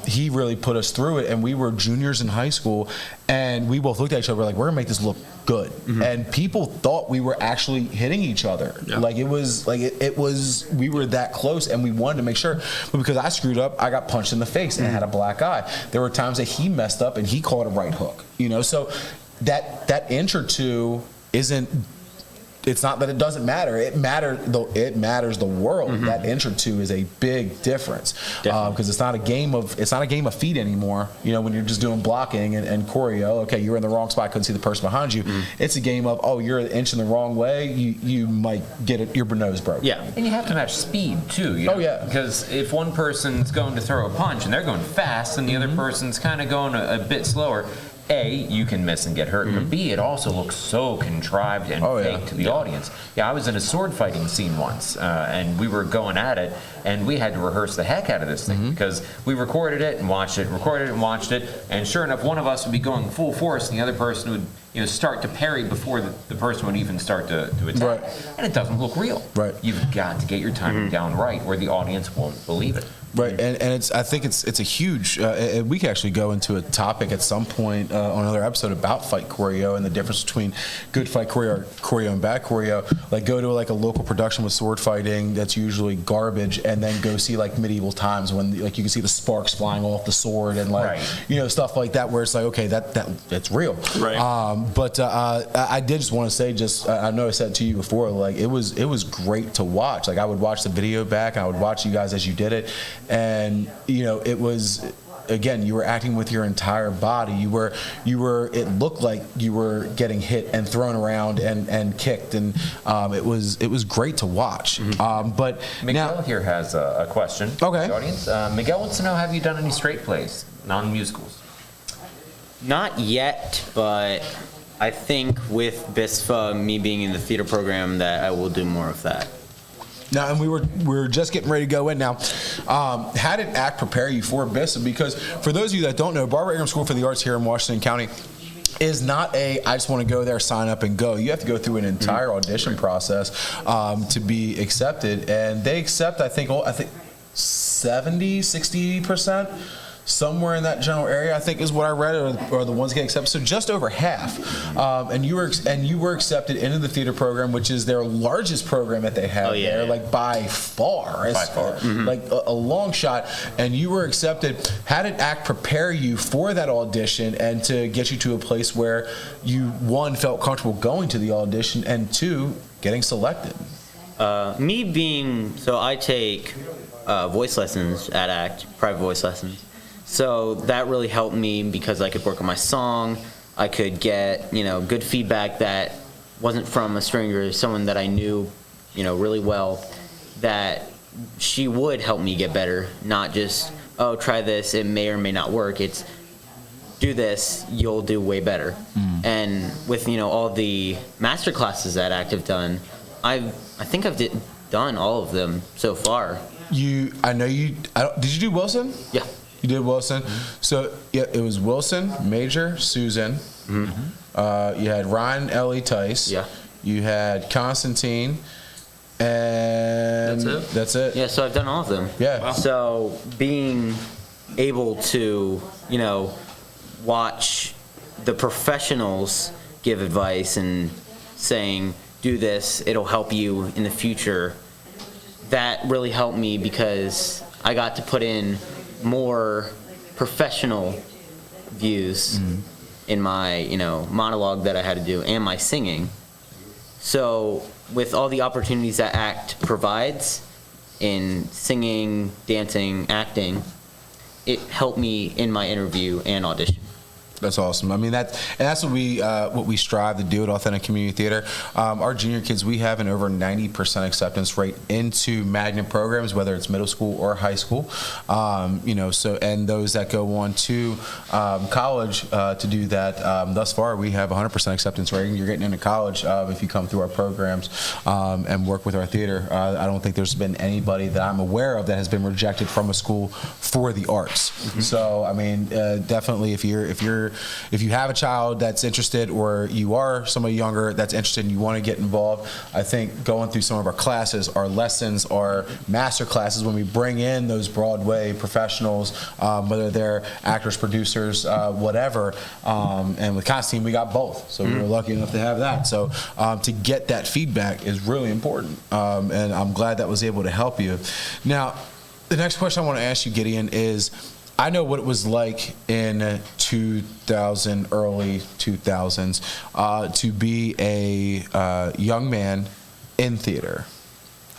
He really put us through it, and we were juniors in high school, and we both looked at each other like, we're gonna make this look good. And people thought we were actually hitting each other. Like it was we were that close, and we wanted to make sure. But because I screwed up, I got punched in the face and I had a black eye. There were times that he messed up and he caught a right hook. So that inch or two isn't. It's not that it doesn't matter. It matters the world. That inch or two is a big difference because it's not a game of feet anymore. When you're just doing blocking and choreo. Okay, you're in the wrong spot. Couldn't see the person behind you. It's a game of you're an inch in the wrong way. You might get your nose broke. Yeah, and you have to match speed too. Because if one person's going to throw a punch and they're going fast, and the other person's kind of going a bit slower. A, you can miss and get hurt, but B, it also looks so contrived and fake to the audience. I was in a sword fighting scene once, and we were going at it, and we had to rehearse the heck out of this thing because we recorded it and watched it, and sure enough, one of us would be going full force, and the other person would start to parry before the person would even start to attack, and it doesn't look real. Right. You've got to get your timing down right, where the audience won't believe it. Right, and I think it's a huge. And we could actually go into a topic at some point on another episode about fight choreo and the difference between good fight choreo and bad choreo. Like go to like a local production with sword fighting that's usually garbage, and then go see like medieval times when like you can see the sparks flying off the sword and like stuff like that where it's like okay that's real. Right. But I did just want to say I know I said it to you before, like it was great to watch. Like I would watch the video back, and I would watch you guys as you did it. And it was, again, you were acting with your entire body. You were. It looked like you were getting hit and thrown around and kicked, and it was great to watch. But Miguel now here has a question. Okay. For the audience. Miguel wants to know: have you done any straight plays, non-musicals? Not yet, but I think with BISFA, me being in the theater program, that I will do more of that. Now, and we were just getting ready to go in now. How did ACT prepare you for BISFA? Because for those of you that don't know, Barbara Ingram School for the Arts here in Washington County is not I just want to go there, sign up, and go. You have to go through an entire audition process to be accepted, and they accept I think 70-60%. Somewhere in that general area, I think, is what I read, or the ones getting accepted. So just over half, and you were accepted into the theater program, which is their largest program that they have there, like by far, like a long shot. And you were accepted. How did ACT prepare you for that audition and to get you to a place where you one felt comfortable going to the audition and two getting selected? I take voice lessons at ACT, private voice lessons. So that really helped me because I could work on my song. I could get, good feedback that wasn't from a stranger, someone that I knew, really well, that she would help me get better, not just, oh, try this, it may or may not work. It's do this, you'll do way better. And with, all the master classes that ACT have done, I think I've done all of them so far. Did you do Wilson? Yeah. You did Wilson. So yeah, it was Wilson, Major, Susan. You had Ryan, Ellie, Tice. Yeah. You had Constantine, and that's it. Yeah. So I've done all of them. Yeah. Wow. So being able to, watch the professionals give advice and saying, "Do this, it'll help you in the future." That really helped me because I got to put in more professional views in my monologue that I had to do and my singing. So with all the opportunities that ACT provides in singing, dancing, acting, it helped me in my interview and audition. That's awesome. I mean, that's what we strive to do at Authentic Community Theater. Our junior kids, we have an over 90% acceptance rate into magnet programs, whether it's middle school or high school. So and those that go on to college to do that. Thus far, we have 100% acceptance rating. You're getting into college if you come through our programs and work with our theater. I don't think there's been anybody that I'm aware of that has been rejected from a school for the arts. So I mean, definitely if you have a child that's interested, or you are somebody younger that's interested and you want to get involved, I think going through some of our classes, our lessons, our master classes, when we bring in those Broadway professionals, whether they're actors, producers, whatever, and with Constantine we got both, so we were lucky enough to have that. So to get that feedback is really important, and I'm glad that was able to help you. Now, the next question I want to ask you, Gideon, is I know what it was like in early 2000s, to be a young man in theater,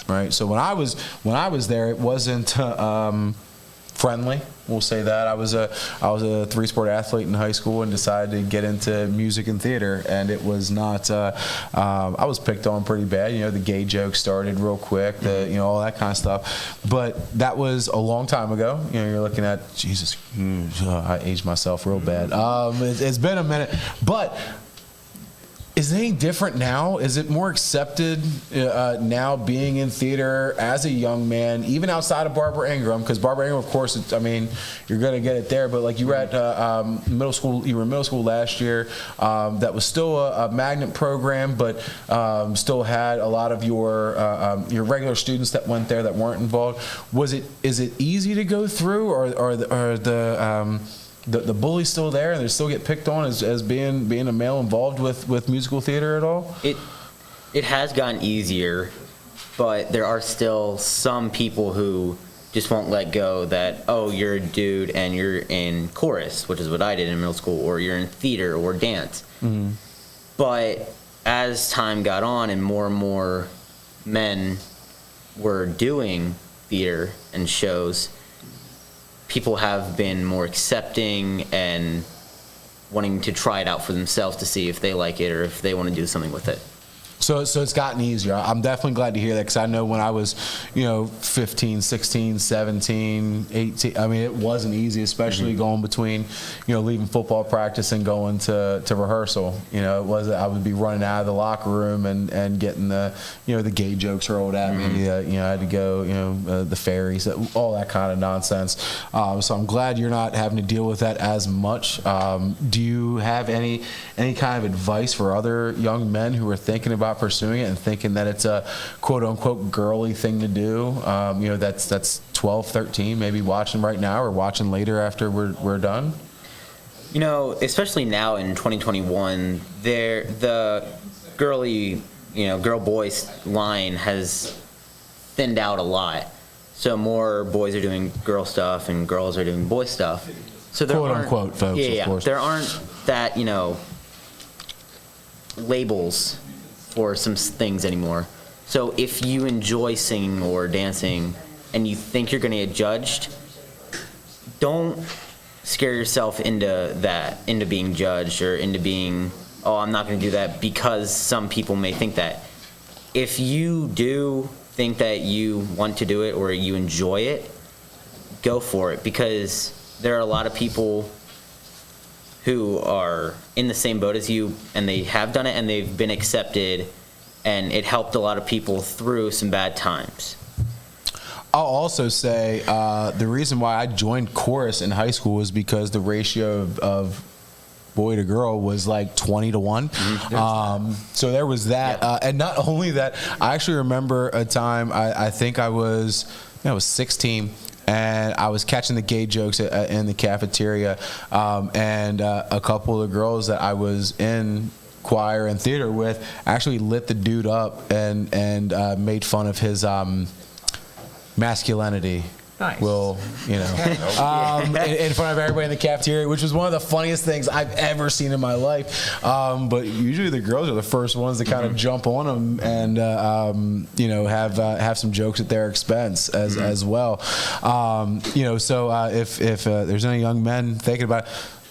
right? So when I was there, it wasn't friendly. We'll say that. I was a 3-sport athlete in high school and decided to get into music and theater, and it was not. I was picked on pretty bad. The gay joke started real quick. All that kind of stuff. But that was a long time ago. You're looking at Jesus. I aged myself real bad. It's been a minute, but Is it any different now? Is it more accepted now being in theater as a young man, even outside of Barbara Ingram? Because Barbara Ingram, of course, you're going to get it there. But like you were at middle school, you were in middle school last year. That was still a magnet program, but still had a lot of your regular students that went there that weren't involved. Is it easy to go through, or the bully's still there, and they still get picked on as being a male involved with musical theater at all? It has gotten easier, but there are still some people who just won't let go that, oh, you're a dude and you're in chorus, which is what I did in middle school, or you're in theater or dance. Mm-hmm. But as time got on and more men were doing theater and shows, people have been more accepting and wanting to try it out for themselves to see if they like it or if they want to do something with it. So it's gotten easier. I'm definitely glad to hear that, because I know when I was, 15, 16, 17, 18, it wasn't easy, especially going between, leaving football practice and going to rehearsal. I would be running out of the locker room and getting the gay jokes rolled at me. I had to go, the fairies, all that kind of nonsense. So I'm glad you're not having to deal with that as much. Do you have any kind of advice for other young men who are thinking about pursuing it and thinking that it's a quote unquote girly thing to do, that's 12, 13, maybe watching right now or watching later after we're done? Especially now in 2021, the girly, girl boys line has thinned out a lot. So more boys are doing girl stuff and girls are doing boy stuff. So there quote aren't, unquote, folks, of course. There aren't that, labels for some things anymore. So if you enjoy singing or dancing and you think you're going to get judged, don't scare yourself into being judged or into being, oh, I'm not going to do that, because some people may think that. If you do think that you want to do it or you enjoy it, go for it, because there are a lot of people who are in the same boat as you, and they have done it and they've been accepted, and it helped a lot of people through some bad times. I'll also say the reason why I joined chorus in high school was because the ratio of boy to girl was like 20 to 1. Mm-hmm. So there was that. Yeah. And not only that, I actually remember a time, I think I was 16, and I was catching the gay jokes in the cafeteria, and a couple of the girls that I was in choir and theater with actually lit the dude up and made fun of his masculinity. Nice. In front of everybody in the cafeteria, which was one of the funniest things I've ever seen in my life. But usually the girls are the first ones to kind of jump on them and have some jokes at their expense as well. So if there's any young men thinking about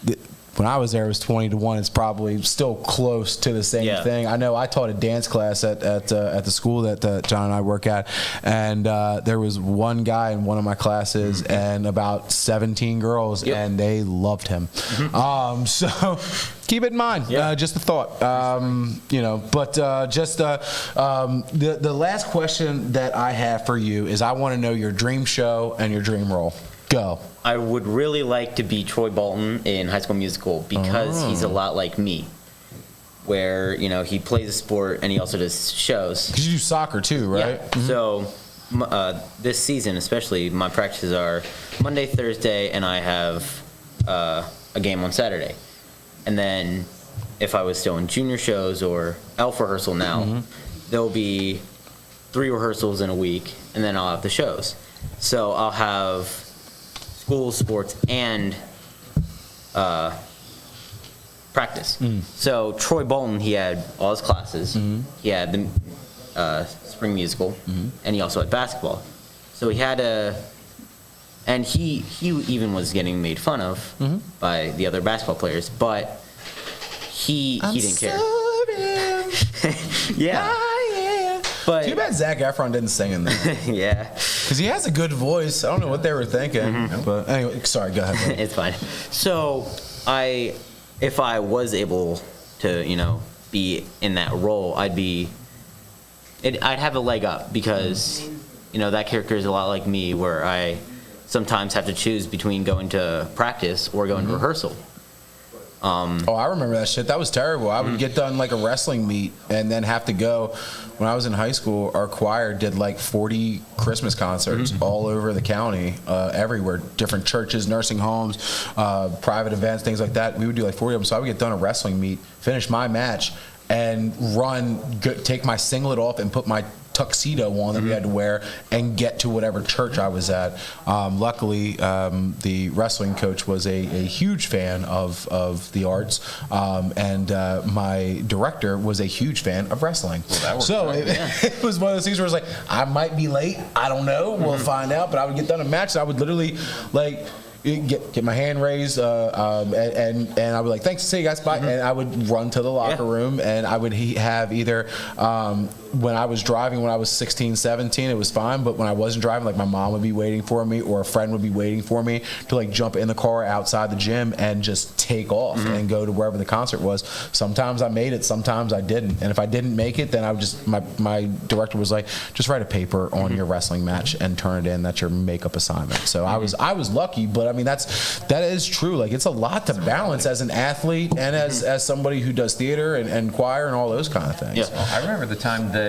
it, when I was there, it was 20 to 1. It's probably still close to the same thing. I know I taught a dance class at the school that John and I work at, and there was one guy in one of my classes and about 17 girls, and they loved him. So keep it in mind. Just a thought. But the last question that I have for you is, I want to know your dream show and your dream role. Go. I would really like to be Troy Bolton in High School Musical, because he's a lot like me, where he plays a sport and he also does shows. Because you do soccer too, right? Yeah. So this season, especially, my practices are Monday, Thursday, and I have a game on Saturday. And then if I was still in junior shows or elf rehearsal now, there'll be 3 rehearsals in a week, and then I'll have the shows. So I'll have school, sports, and practice. So Troy Bolton, he had all his classes. He had the spring musical, and he also had basketball. So he had and he even was getting made fun of by the other basketball players, but he didn't care. Yeah. But too bad Zac Efron didn't sing in there. Yeah. Because he has a good voice. I don't know what they were thinking. But anyway, sorry, go ahead. It's fine. So if I was able to, be in that role, I'd have a leg up because, that character is a lot like me, where I sometimes have to choose between going to practice or going to rehearsal. I remember that shit. That was terrible. I would get done like a wrestling meet and then have to go. When I was in high school, our choir did like 40 Christmas concerts all over the county, everywhere, different churches, nursing homes, private events, things like that. We would do like 40 of them. So I would get done a wrestling meet, finish my match, and take my singlet off and put my tuxedo on that we had to wear and get to whatever church I was at. Luckily, the wrestling coach was a huge fan of the arts, and my director was a huge fan of wrestling. So it was one of those things where it was like, I might be late. I don't know. We'll find out. But I would get done a match. And I would literally get my hand raised, and I would like, thanks, see you guys, bye. And I would run to the locker room, and I would have either when I was driving, when I was 16, 17, it was fine, but when I wasn't driving, like my mom would be waiting for me or a friend would be waiting for me to like jump in the car outside the gym and just take off and go to wherever the concert was. Sometimes I made it, sometimes I didn't, and if I didn't make it, then I would just, my director was like, just write a paper on your wrestling match and turn it in. That's your makeup assignment. So I was lucky, but I mean, that is true. Like, it's a lot to balance as an athlete and as somebody who does theater and choir and all those kind of things. Yeah. Well, I remember the time that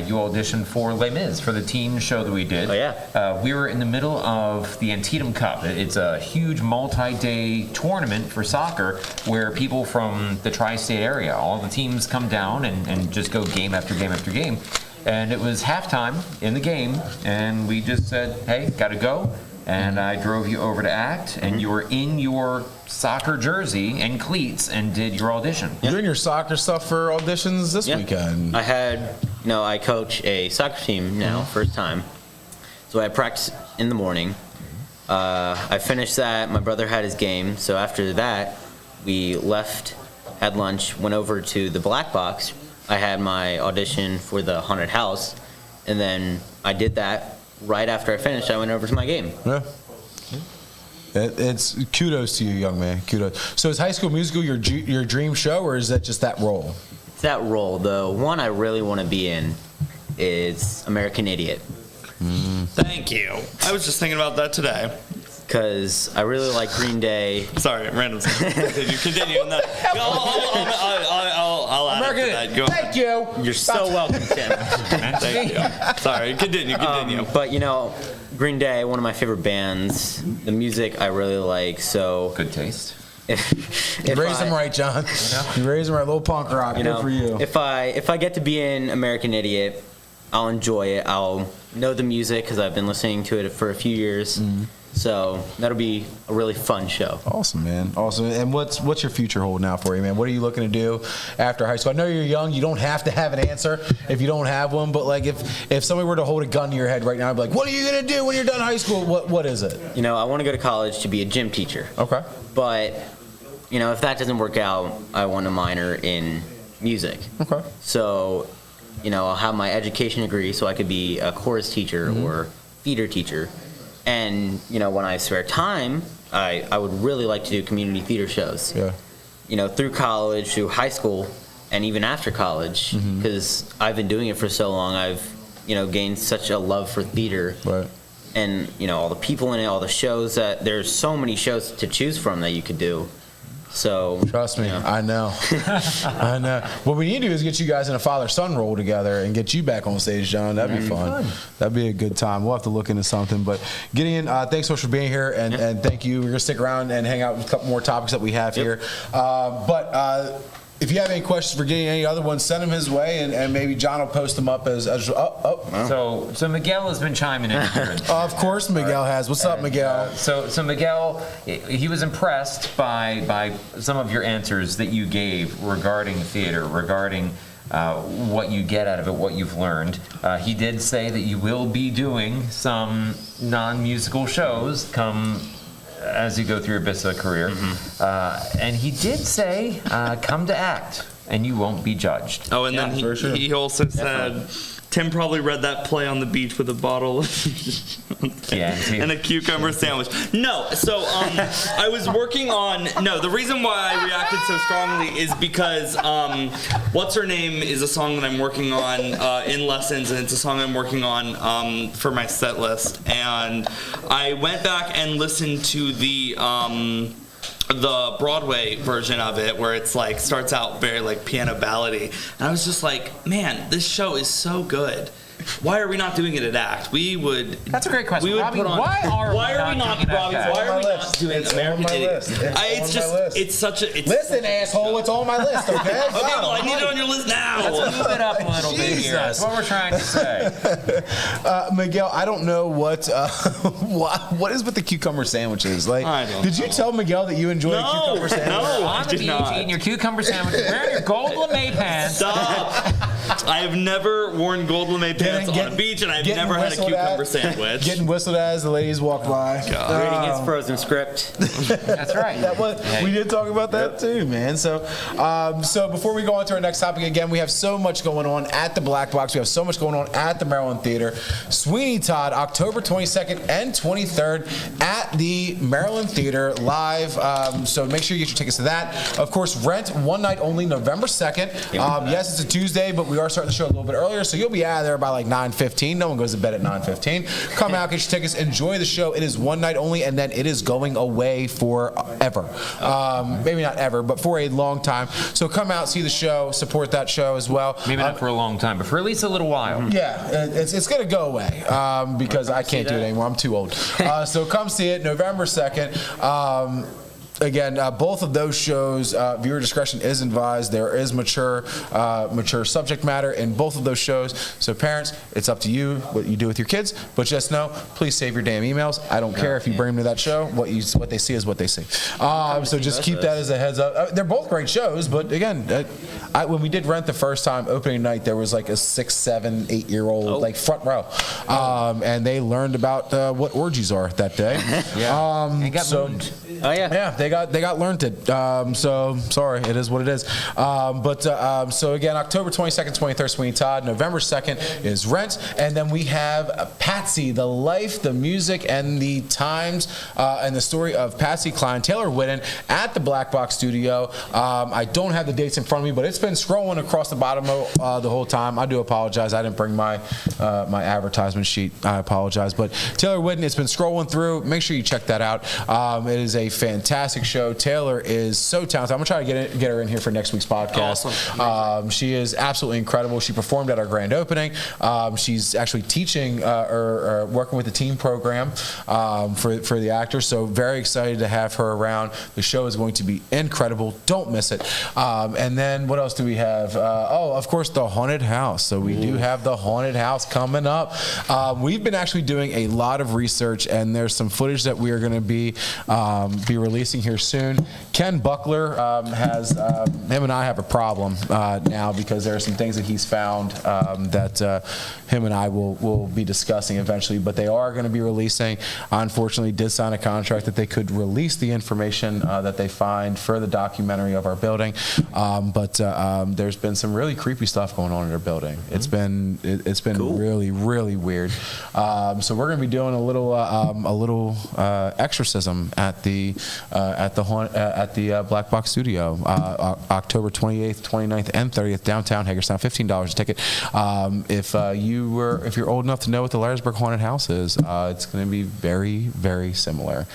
you auditioned for Les Mis for the teen show that we did. Oh, yeah. We were in the middle of the Antietam Cup. It's a huge multi-day tournament for soccer where people from the tri-state area, all the teams come down and just go game after game after game. And it was halftime in the game, and we just said, hey, gotta go. And I drove you over to ACT, and you were in your soccer jersey and cleats and did your audition. You're doing your soccer stuff for auditions this weekend. I had, I coach a soccer team now, first time. So I practice in the morning. I finished that. My brother had his game. So after that, we left, had lunch, went over to the Black Box. I had my audition for the haunted house, and then I did that. Right after I finished, I went over to my game. Yeah. It's kudos to you, young man. Kudos. So is High School Musical your dream show, or is that just that role? It's that role. The one I really want to be in is American Idiot. Thank you. I was just thinking about that today. Because I really like Green Day. Sorry, random. Continue. No, I'll add American, it to that. Go thank you. You're so welcome, Tim. Thank you. Sorry, continue. But Green Day, one of my favorite bands. The music I really like. So good taste. You raised them right, John. You raised them right. Little punk rock. Good for you. If I get to be in American Idiot, I'll enjoy it. I'll know the music because I've been listening to it for a few years. So that'll be a really fun show. Awesome, man. Awesome. And what's your future hold now for you, man? What are you looking to do after high school? I know you're young. You don't have to have an answer if you don't have one. But like, if somebody were to hold a gun to your head right now, I'd be like, what are you gonna do when you're done high school? What is it? I want to go to college to be a gym teacher. Okay. But if that doesn't work out, I want to minor in music. Okay. So, I'll have my education degree so I could be a chorus teacher or theater teacher. And, when I have spare time, I would really like to do community theater shows. Yeah. Through college, through high school, and even after college, because I've been doing it for so long, I've, gained such a love for theater. Right. And, all the people in it, all the shows there's so many shows to choose from that you could do. So trust me, I know. I know. What we need to do is get you guys in a father-son role together and get you back on stage, John. That'd be fun. That'd be a good time. We'll have to look into something. But Gideon, thanks so much for being here, and thank you. We're gonna stick around and hang out with a couple more topics that we have here. But if you have any questions for Gideon, any other ones, send them his way, and maybe John will post them up as So Miguel has been chiming in here. Of course Miguel has. What's up, Miguel? So Miguel, he was impressed by some of your answers that you gave regarding theater, regarding what you get out of it, what you've learned. He did say that you will be doing some non-musical shows as you go through your BISFA career. And he did say, come to ACT, and you won't be judged. Oh, and then he also said Tim probably read that play on the beach with a bottle and a cucumber sandwich. No, so I was working on. No, the reason why I reacted so strongly is because "What's Her Name" is a song that I'm working on in lessons, and it's a song I'm working on for my set list. And I went back and listened to the Broadway version of it, where it's like starts out very like piano ballady, and I was just like, man, this show is so good. Why are we not doing it at ACT? We would. That's a great question. We would Robbie, put on. why are we not doing Robbie? ACT? Why are we not doing American Idiot? It's such a. Listen, asshole, it's on my list, okay? Okay, well, I need it on your list now. Let's move it up a little bit here. That's what we're trying to say. Miguel, I don't know what is with the cucumber sandwiches. Like, I don't did you tell Miguel that you enjoy a cucumber sandwich? No, On the beach, eating your cucumber sandwich, wearing your gold lame pants. Stop. I have never worn gold lame pants on a beach, and I've never had a cucumber sandwich. Getting whistled at as the ladies walk by. Reading his Frozen script. That's right. We did talk about that too, man. So before we go on to our next topic, again, we have so much going on at the Black Box. We have so much going on at the Maryland Theater. Sweeney Todd, October 22nd and 23rd at the Maryland Theater live. So make sure you get your tickets to that. Of course, Rent, one night only, November 2nd. Yes, it's a Tuesday, but we are starting the show a little bit earlier, so you'll be out of there by like 9:15. No one goes to bed at 9:15. Come out, get your tickets, enjoy the show. It is one night only, and then it is going away forever. Maybe not ever, but for a long time. So come out, see the show, support that show as well. Maybe not for a long time, but for at least a little while. Yeah, it's going to go away because I can't do it anymore. I'm too old. So come see it, November 2nd. Again, both of those shows, viewer discretion is advised. There is mature subject matter in both of those shows. So parents, it's up to you what you do with your kids. But just know, please save your damn emails. I don't care if you bring them to that show. What they see is what they see. So just keep that as a heads up. They're both great shows, but again, when we did Rent the first time, opening night, there was like a 6, 7, 8-year-old like front row, and they learned about what orgies are that day. And got mooned. Oh yeah. Yeah, they got learned it. So sorry, it is what it is. So again, October 22nd, 23rd, Sweeney Todd. November 2nd is Rent, and then we have Patsy, the life, the music, and the times, and the story of Patsy Cline, Taylor Whitten at the Black Box Studio. I don't have the dates in front of me, but it's been scrolling across the bottom the whole time. I do apologize. I didn't bring my advertisement sheet. I apologize. But Taylor Whitten, it's been scrolling through. Make sure you check that out. It is a fantastic show. Taylor is so talented. I'm gonna try to get her in here for next week's podcast. Awesome. She is absolutely incredible. She performed at our grand opening. She's actually teaching or working with the team program for the actors. So very excited to have her around. The show is going to be incredible. Don't miss it. And then what else do we have? Of course, the Haunted House. So we do have the Haunted House coming up. We've been actually doing a lot of research, and there's some footage that we are going to be releasing here soon. Ken Buckler has him and I have a problem now because there are some things that he's found that him and I will be discussing eventually, but they are going to be releasing. I unfortunately did sign a contract that they could release the information that they find for the documentary of our building, but there's been some really creepy stuff going on in our building. It's been cool. really weird. So we're going to be doing a little exorcism at the Black Box Studio, October 28th, 29th, and 30th, downtown Hagerstown. $15 a ticket. If you're old enough to know what the Laresburg Haunted House is, it's going to be very similar.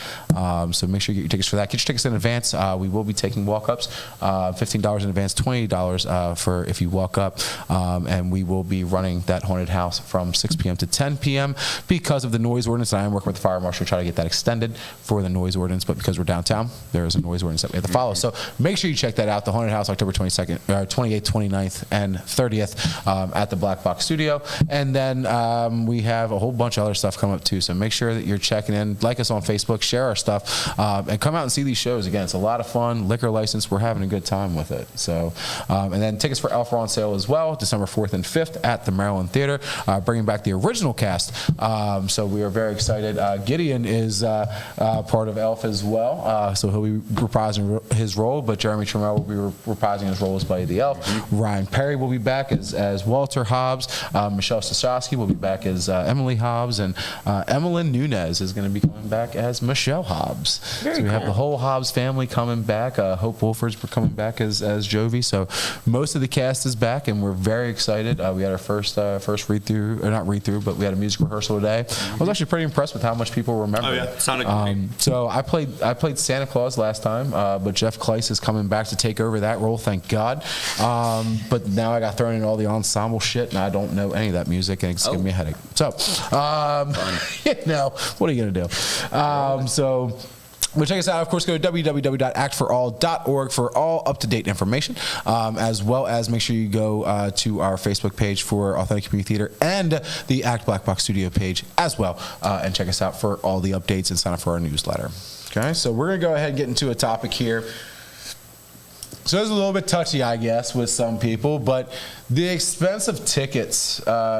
So make sure you get your tickets for that. Get your tickets in advance. We will be taking walk-ups. $15 in advance, $20 for if you walk up, and we will be running that haunted house from 6 p.m. to 10 p.m. because of the noise ordinance. I am working with the fire marshal to try to get that extended for the noise ordinance, but because we're downtown, there is a noise ordinance that we have to follow. So make sure you check that out. The Haunted House, October 22nd, 28th, 29th, and 30th at the Black Box Studio. And then we have a whole bunch of other stuff coming up too. So make sure that you're checking in. Like us on Facebook, share our stuff, and come out and see these shows. Again, it's a lot of fun. Liquor license, we're having a good time with it. So, and then tickets for Elf are on sale as well, December 4th and 5th at the Maryland Theater, bringing back the original cast. So we are very excited. Gideon is part of Elf as well. So he'll be reprising his role, but Jeremy Trammell will be reprising his role as Buddy the Elf. Ryan Perry will be back as Walter Hobbs. Michelle Stashowski will be back as Emily Hobbs, and Emmeline Nunez is going to be coming back as Michelle Hobbs. So we have the whole Hobbs family coming back. Hope Wolford's coming back as Jovi. So most of the cast is back, and we're very excited. We had our first read through, or not read through, but we had a music rehearsal today. I was actually pretty impressed with how much people remember. Oh yeah, it sounded great. So I played Santa Claus last time, but Jeff Kleiss is coming back to take over that role, thank God. But now I got thrown in all the ensemble shit, and I don't know any of that music, and it's giving me a headache. So, what are you gonna do? But check us out, of course, go to www.actforall.org for all up-to-date information, as well as make sure you go to our Facebook page for Authentic Community Theater and the Act Black Box Studio page as well, and check us out for all the updates and sign up for our newsletter. Okay, so we're going to go ahead and get into a topic here. So it's a little bit touchy, I guess, with some people, but the expense of tickets,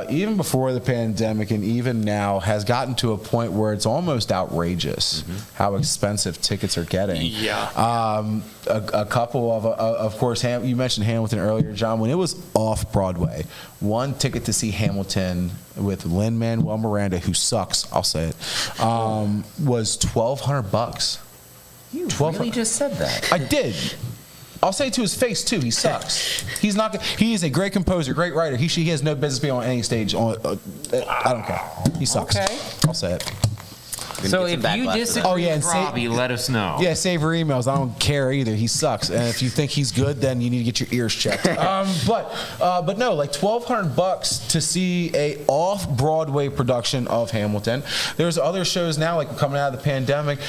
even before the pandemic and even now, has gotten to a point where it's almost outrageous how expensive tickets are getting. Yeah. A couple of course, you mentioned Hamilton earlier, John. When it was off Broadway, one ticket to see Hamilton with Lin-Manuel Miranda, who sucks, I'll say it, was $1,200. You really just said that. I did. I'll say it to his face too. He sucks. He's not. He is a great composer, great writer. He has no business being on any stage. I don't care. He sucks. Okay. I'll say it. So if you disagree with Robbie, let us know. Yeah, save your emails. I don't care either. He sucks. And if you think he's good, then you need to get your ears checked. But no, like $1,200 to see a off-Broadway production of Hamilton. There's other shows now, like coming out of the pandemic.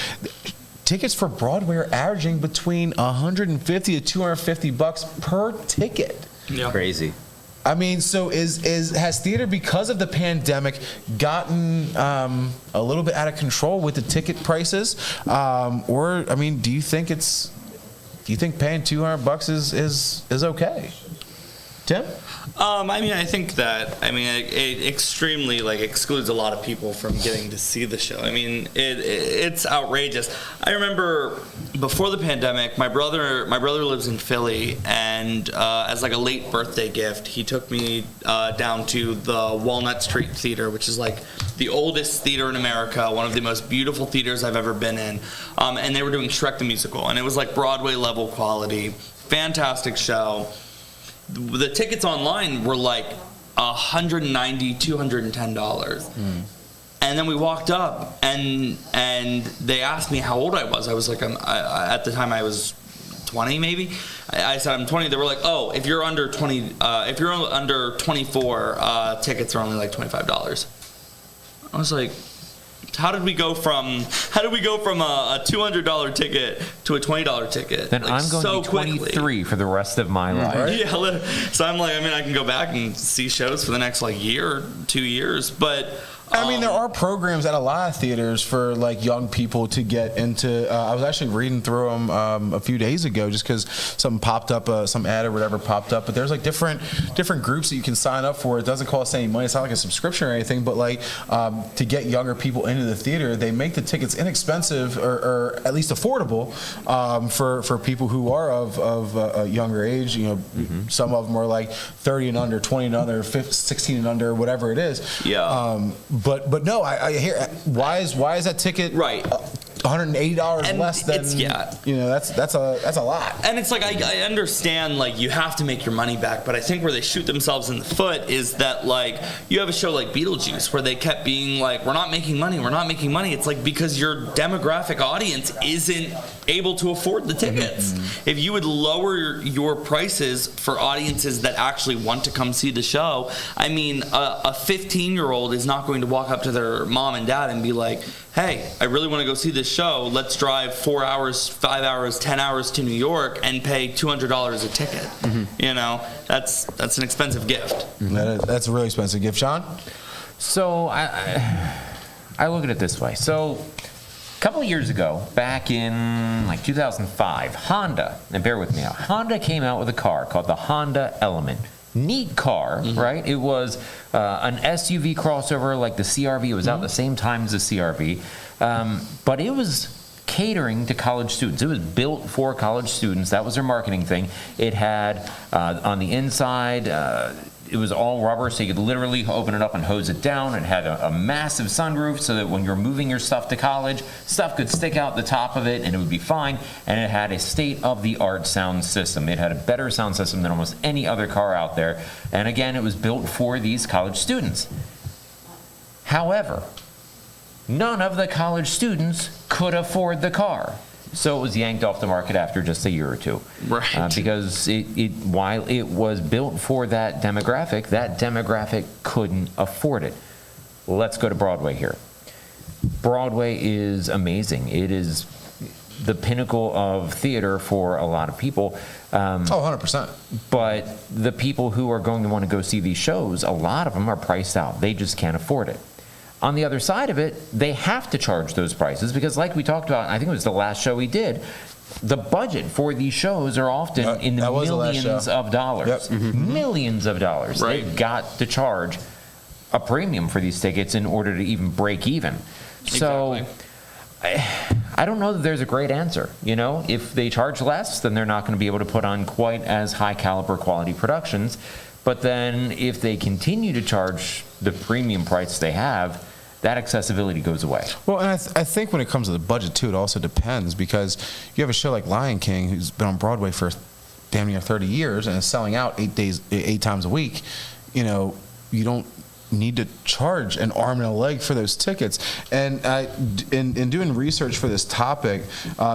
Tickets for Broadway are averaging between $150 to $250 per ticket. Yeah. Crazy. I mean, so has theater, because of the pandemic, gotten a little bit out of control with the ticket prices? Or I mean, do you think paying $200 is okay? Tim? I mean, I think that, it extremely, excludes a lot of people from getting to see the show. I mean, it's outrageous. I remember before the pandemic, my brother lives in Philly, and as a late birthday gift, he took me down to the Walnut Street Theater, which is the oldest theater in America, one of the most beautiful theaters I've ever been in. And they were doing Shrek the Musical, and it was Broadway level quality, fantastic show. The tickets online were $190, $210. And then we walked up, and they asked me how old I was. I was at the time I was 20 maybe. I said I'm 20. They were like, oh, if you're under 20, if you're under 24, tickets are only $25. I was like, how did we go from a $200 ticket to a $20 ticket? Then I'm going to be 23 for the rest of my life. Right? Yeah, so I'm I can go back and see shows for the next year, 2 years, but I mean, there are programs at a lot of theaters for young people to get into. I was actually reading through them a few days ago, just because something popped up, some ad or whatever popped up. But there's different groups that you can sign up for. It doesn't cost any money. It's not like a subscription or anything. But to get younger people into the theater, they make the tickets inexpensive or at least affordable for people who are of a younger age. Some of them are 30 and under, 20 and under, 16 and under, whatever it is. Yeah. But no, I hear why is that ticket right $180 less than that's a lot. And it's I understand you have to make your money back, but I think where they shoot themselves in the foot is that you have a show like Beetlejuice where they kept being we're not making money. It's because your demographic audience isn't able to afford the tickets. If you would lower your prices for audiences that actually want to come see the show, I mean, a 15-year-old is not going to walk up to their mom and dad and be like, hey, I really want to go see this show. Let's drive 4 hours, 5 hours, 10 hours to New York and pay $200 a ticket. That's an expensive gift. That's a really expensive gift, Sean. So I look at it this way. So a couple of years ago, back in 2005, Honda, and bear with me now, Honda came out with a car called the Honda Element. Neat car, right? It was an SUV crossover like the CR-V. It was out the same time as the CR-V. But it was catering to college students. It was built for college students. That was their marketing thing. It had on the inside, it was all rubber, so you could literally open it up and hose it down. It had a massive sunroof so that when you're moving your stuff to college, stuff could stick out the top of it and it would be fine. And it had a state-of-the-art sound system. It had a better sound system than almost any other car out there. And again, it was built for these college students. However, none of the college students could afford the car. So it was yanked off the market after just a year or two. Right. Because while it was built for that demographic couldn't afford it. Let's go to Broadway here. Broadway is amazing. It is the pinnacle of theater for a lot of people. 100%. But the people who are going to want to go see these shows, a lot of them are priced out. They just can't afford it. On the other side of it, they have to charge those prices because like we talked about, I think it was the last show we did, the budget for these shows are often in the millions of dollars. Yep. Mm-hmm. Millions of dollars. Right. They've got to charge a premium for these tickets in order to even break even. So I don't know that there's a great answer. You know, if they charge less, then they're not going to be able to put on quite as high caliber quality productions. But then if they continue to charge the premium price they have, that accessibility goes away. Well, and I think when it comes to the budget, too, it also depends because you have a show like Lion King who's been on Broadway for damn near 30 years and is selling out 8 times a week. You know, you don't need to charge an arm and a leg for those tickets. And in doing research for this topic,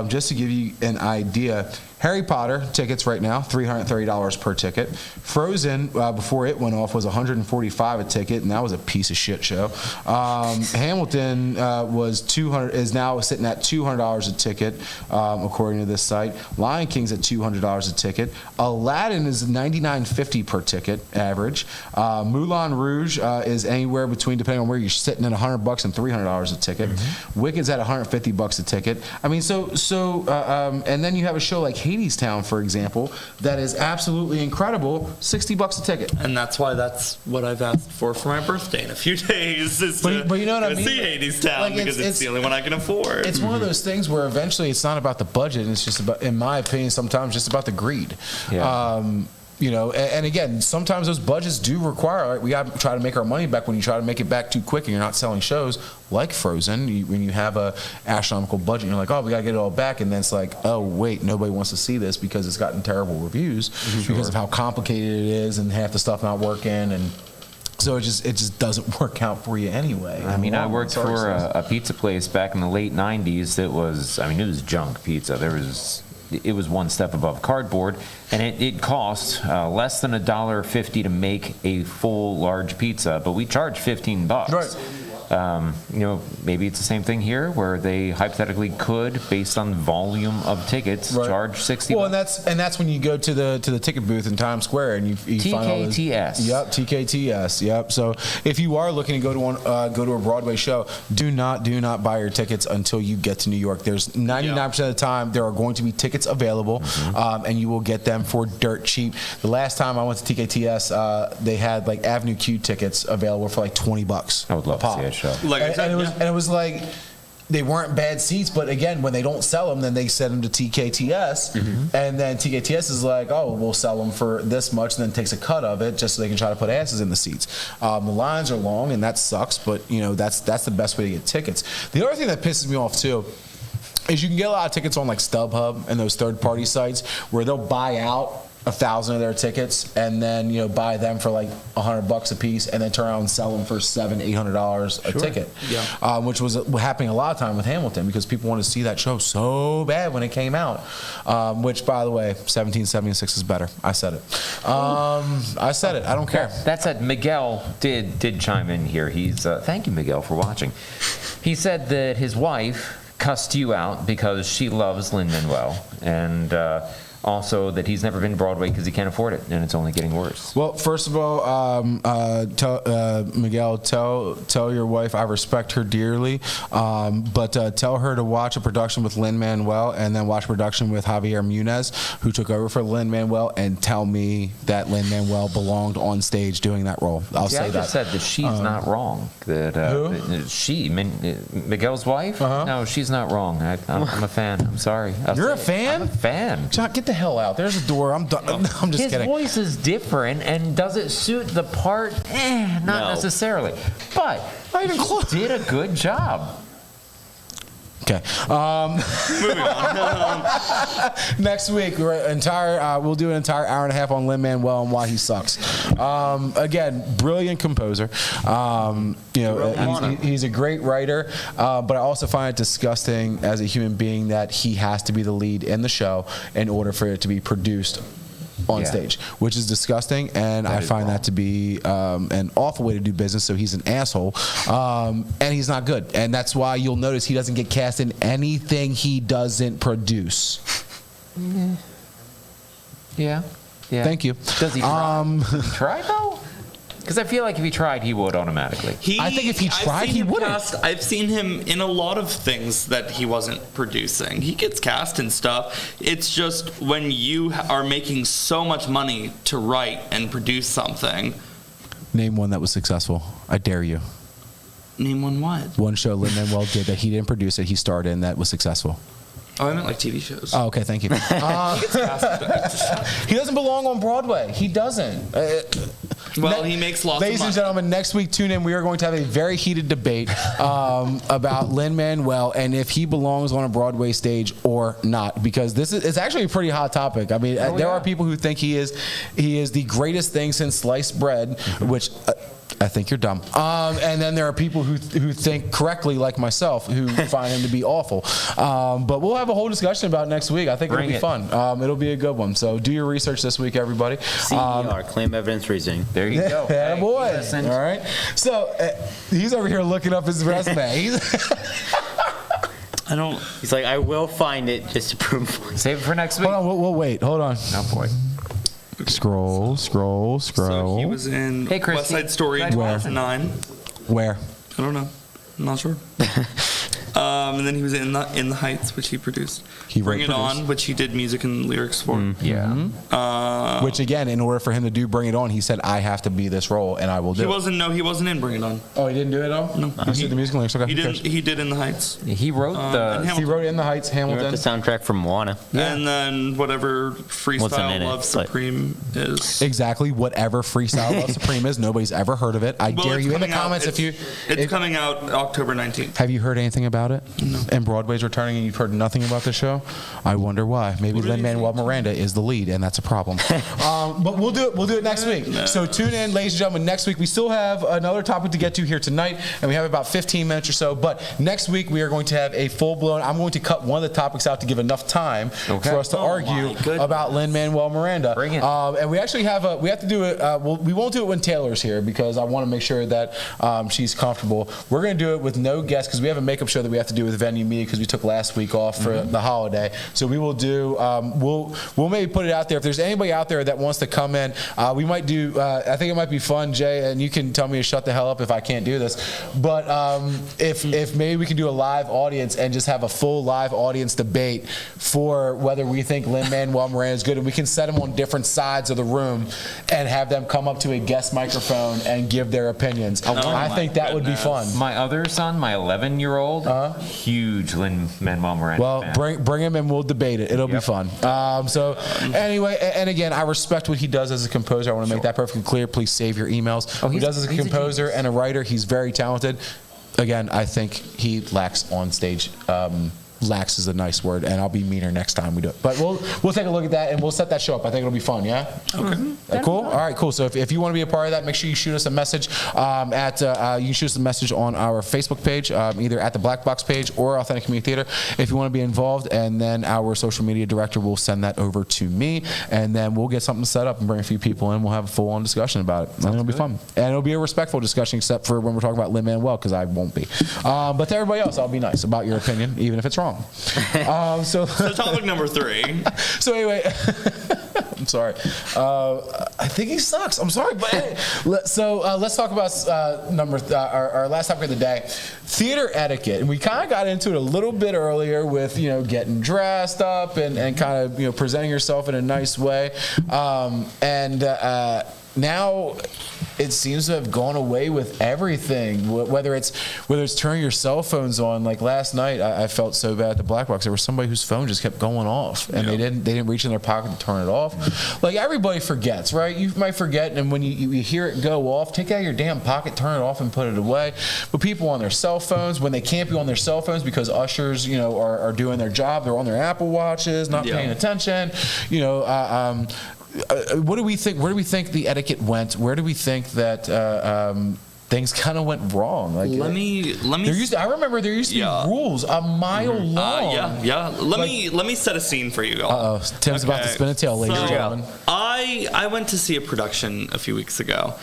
just to give you an idea, Harry Potter tickets right now, $330 per ticket. Frozen, before it went off, was $145 a ticket, and that was a piece of shit show. Hamilton is now sitting at $200 a ticket, according to this site. Lion King's at $200 a ticket. Aladdin is $99.50 per ticket average. Moulin Rouge is anywhere between, depending on where you're sitting, at $100 and $300 a ticket. Mm-hmm. Wicked's at $150 a ticket. I mean, and then you have a show like Hades Town, for example, that is absolutely incredible, $60 a ticket. And that's what I've asked for my birthday in a few days. But you know what I mean? See Hades Town, like, because it's the only one I can afford. It's one of those things where eventually it's not about the budget. It's just about, in my opinion, sometimes just about the greed. Yeah. You know, and again, sometimes those budgets do require, we got to try to make our money back when you try to make it back too quick and you're not selling shows like Frozen. When you have a astronomical budget, you're like, oh, we got to get it all back. And then it's like, oh, wait, nobody wants to see this because it's gotten terrible reviews because of how complicated it is and half the stuff not working. And so it just doesn't work out for you anyway. I mean, I worked for a pizza place back in the late 90s that was, it was junk pizza. It was one step above cardboard, and it cost less than $1.50 to make a full large pizza, but we charged $15. Right. You know, maybe it's the same thing here, where they hypothetically could, based on volume of tickets, charge $60. Well, and that's when you go to the ticket booth in Times Square and you find all those, TKTS. Yep, TKTS. Yep. So if you are looking to go to a Broadway show, do not buy your tickets until you get to New York. There's 99% of the time there are going to be tickets available, and you will get them for dirt cheap. The last time I went to TKTS, they had like Avenue Q tickets available for like $20. I would love to see it. Like I said, and it was like they weren't bad seats, but again, when they don't sell them, then they send them to TKTS, and then TKTS is like, oh, we'll sell them for this much, and then takes a cut of it just so they can try to put asses in the seats. The lines are long, and that sucks, but you know that's the best way to get tickets. The other thing that pisses me off too is you can get a lot of tickets on like StubHub and those third-party sites where they'll buy out 1,000 of their tickets and then buy them for like $100 a piece and then turn around and sell them for $700-800 a ticket. Yeah. Which was happening a lot of time with Hamilton because people wanted to see that show so bad when it came out. Which, by the way, 1776 is better. I said it. I said it. I don't care. That said, Miguel did chime in here. He's thank you, Miguel, for watching. He said that his wife cussed you out because she loves Lin-Manuel, and Also, that he's never been to Broadway because he can't afford it, and it's only getting worse. Well, first of all, Miguel, tell your wife I respect her dearly, but tell her to watch a production with Lin-Manuel and then watch a production with Javier Munez, who took over for Lin-Manuel, and tell me that Lin-Manuel belonged on stage doing that role. I'll say I that. just said that she's not wrong. That Miguel's wife? No, she's not wrong. I'm a fan. I'm sorry. You're a fan? I'm a fan. John, get the hell out. There's a door. I'm done. I'm just kidding. His voice is different, and does it suit the part? Not necessarily. But not even close. He did a good job. Okay. Moving on. Next week, we'll do an entire hour and a half on Lin-Manuel and why he sucks. Again, brilliant composer. He's a great writer, but I also find it disgusting as a human being that he has to be the lead in the show in order for it to be produced on stage, which is disgusting, and I find that to be an awful way to do business. So he's an asshole, and he's not good, and that's why you'll notice he doesn't get cast in anything he doesn't produce. Yeah. Thank you. Does he try? Does he try though? Because I feel like if he tried, he would automatically. I think if he tried, he wouldn't. I've seen him in a lot of things that he wasn't producing. He gets cast and stuff. It's just when you are making so much money to write and produce something. Name one that was successful. I dare you. Name one what? One show Lin-Manuel did that he didn't produce it, he starred in, that was successful. Oh, I meant like TV shows. Oh, okay, thank you. He doesn't belong on Broadway. He doesn't. Well, he makes lots of money. Ladies and gentlemen, next week, tune in. We are going to have a very heated debate about Lin-Manuel and if he belongs on a Broadway stage or not, because it's actually a pretty hot topic. I mean, there are people who think he is the greatest thing since sliced bread, which... I think you're dumb. And then there are people who think correctly, like myself, who find him to be awful. But we'll have a whole discussion about it next week. I think it'll be fun. It'll be a good one. So do your research this week, everybody. CER, claim evidence reasoning. There you go. Yeah, boy. All right. So he's over here looking up his resume. He's like, I will find it just to prove. Save it for next week. Hold on. We'll wait. Hold on. Oh boy. Scroll. So he was in West Side Story in 2009. Where? I don't know. I'm not sure. And then he was in the Heights, which he produced. Bring It On, which he did music and lyrics for. Which again, in order for him to do Bring It On, he said, "I have to be this role, and I will do it." He wasn't in Bring It On. Oh, he didn't do it at all. No, he did the music lyrics. Okay, he did In the Heights. He wrote He wrote In the Heights, Hamilton. He wrote the soundtrack for Moana. And then whatever Freestyle Love Supreme is. Exactly, whatever Freestyle Love Supreme is. Nobody's ever heard of it. I dare you in the comments if you. It's coming out October 19th. Have you heard anything about it? No. And Broadway's returning, and you've heard nothing about the show. I wonder why. Maybe Lin-Manuel Miranda is the lead, and that's a problem. But we'll do it. We'll do it next week. So tune in, ladies and gentlemen. Next week we still have another topic to get to here tonight, and we have about 15 minutes or so. But next week we are going to have a full-blown. I'm going to cut one of the topics out to give enough time for us to argue about Lin-Manuel Miranda. Bring it. And we actually have we have to do it. We won't do it when Taylor's here because I want to make sure that she's comfortable. We're going to do it with no guests because we have a makeup show that we have to do with Venue Media because we took last week off for the holiday. So we will do. We'll maybe put it out there if there's anybody out there that wants to come in. We might do. I think it might be fun, Jay, and you can tell me to shut the hell up if I can't do this. But if maybe we can do a live audience and just have a full live audience debate for whether we think Lin-Manuel Miranda is good, and we can set them on different sides of the room and have them come up to a guest microphone and give their opinions. I think that would be fun. My other son, my 11-year-old, huge Lin-Manuel Miranda fan. Bring him and we'll debate it. It'll be fun. So anyway, and again, I respect what he does as a composer. I want to make that perfectly clear. Please save your emails. He does as a composer and a writer. He's very talented. Again, I think he lacks on stage. Lax is a nice word, and I'll be meaner next time we do it. But we'll take a look at that, and we'll set that show up. I think it'll be fun, yeah? Okay. Cool? All right, cool. So if you want to be a part of that, make sure you shoot us a message you can shoot us a message on our Facebook page, either at the Black Box page or Authentic Community Theater if you want to be involved, and then our social media director will send that over to me, and then we'll get something set up and bring a few people in. We'll have a full-on discussion about it. And it'll be fun. And it'll be a respectful discussion, except for when we're talking about Lin-Manuel, because I won't be. But to everybody else, I'll be nice about your opinion, even if it's wrong. wrong. So topic number 3. So anyway, I'm sorry. I think he sucks. I'm sorry, but hey, let's talk about our last topic of the day, theater etiquette, and we kind of got into it a little bit earlier with getting dressed up and kind of presenting yourself in a nice way, now it seems to have gone away with everything. Whether it's turning your cell phones on. Like last night, I felt so bad at the Black Box. There was somebody whose phone just kept going off, and they didn't reach in their pocket to turn it off. Like everybody forgets, right? You might forget, and when you hear it go off, take it out of your damn pocket, turn it off, and put it away. But people on their cell phones, when they can't be on their cell phones because ushers, are doing their job, they're on their Apple Watches, not paying attention. What do we think? Where do we think the etiquette went? Where do we think that things kind of went wrong? Like, let me. I remember there used to be rules a mile long. Let me set a scene for you all. Tim's about to spin a tail, ladies and gentlemen. I went to see a production a few weeks ago.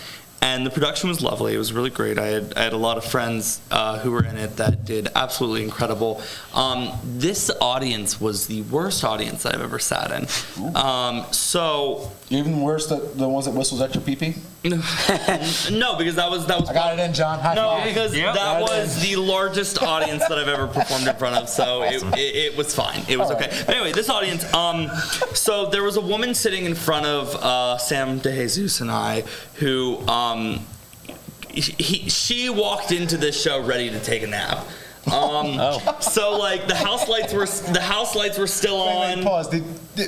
And the production was lovely. It was really great. I had a lot of friends who were in it that did absolutely incredible. This audience was the worst audience that I've ever sat in. So even worse than the ones that whistles at your pee-pee? No, because that was. I got it in, John. High five. Because that was the largest audience that I've ever performed in front of. So awesome. it was fine. It was okay. But anyway, this audience. So there was a woman sitting in front of Sam DeJesus and I who. She walked into this show ready to take a nap. So like the house lights were still on. Wait, pause.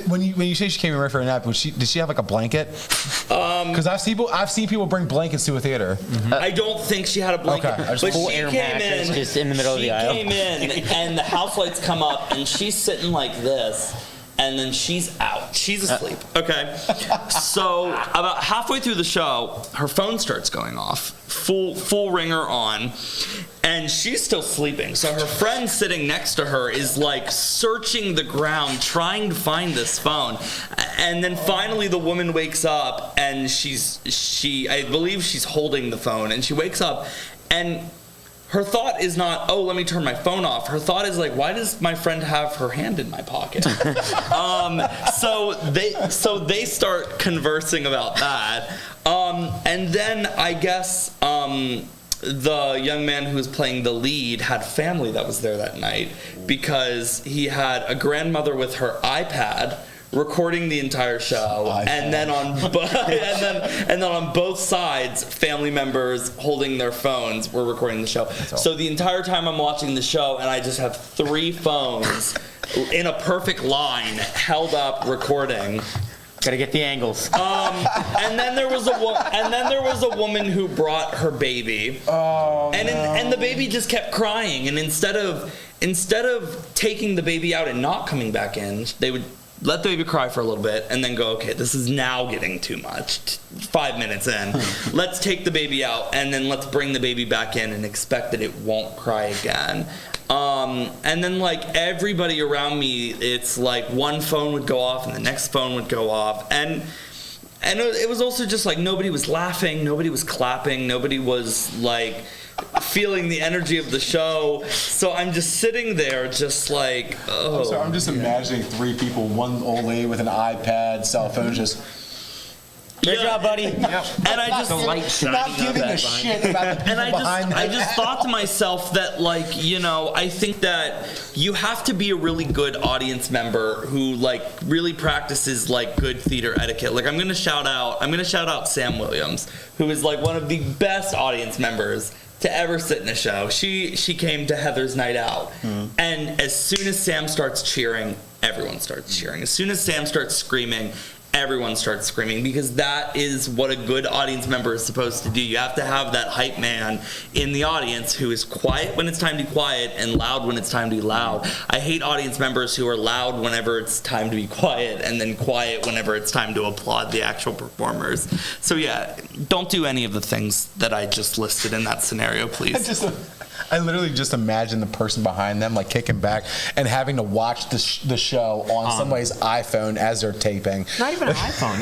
When you say she came in ready for a nap, did she have like a blanket? Because I've seen people bring blankets to a theater. Mm-hmm. I don't think she had a blanket. Okay. But she came in just in the middle of the aisle. She came in and the house lights come up and she's sitting like this. And then she's out. She's asleep. Okay. So about halfway through the show, her phone starts going off. Full ringer on. And she's still sleeping. So her friend sitting next to her is like searching the ground, trying to find this phone. And then finally the woman wakes up and I believe she's holding the phone. And she wakes up and her thought is not, oh, let me turn my phone off. Her thought is like, why does my friend have her hand in my pocket? So they start conversing about that. And then I guess the young man who was playing the lead had family that was there that night because he had a grandmother with her iPad recording the entire show, and then on both sides, family members holding their phones were recording the show. So the entire time I'm watching the show, and I just have 3 phones in a perfect line held up recording. Gotta get the angles. And then there was a woman who brought her baby, and the baby just kept crying. And instead of taking the baby out and not coming back in, they would let the baby cry for a little bit and then go, okay, this is now getting too much. 5 minutes in, let's take the baby out and then let's bring the baby back in and expect that it won't cry again. And then like everybody around me, it's like one phone would go off and the next phone would go off. And it was also just like nobody was laughing, nobody was clapping, nobody was like feeling the energy of the show. So I'm just sitting there just like, oh. So I'm just imagining 3 people, one old lady with an iPad, cell phone, just... Good job, buddy. Yep. And I just not giving a shit about the people behind them. I just thought to myself that, like, I think that you have to be a really good audience member who, like, really practices, like, good theater etiquette. Like, I'm gonna shout out Sam Williams, who is like one of the best audience members to ever sit in a show. She came to Heather's Night Out, and as soon as Sam starts cheering, everyone starts cheering. As soon as Sam starts screaming, everyone starts screaming, because that is what a good audience member is supposed to do. You have to have that hype man in the audience who is quiet when it's time to be quiet and loud when it's time to be loud. I hate audience members who are loud whenever it's time to be quiet and then quiet whenever it's time to applaud the actual performers. So yeah, don't do any of the things that I just listed in that scenario, please. I literally just imagine the person behind them like kicking back and having to watch the show on somebody's iPhone as they're taping. Not even an iPhone.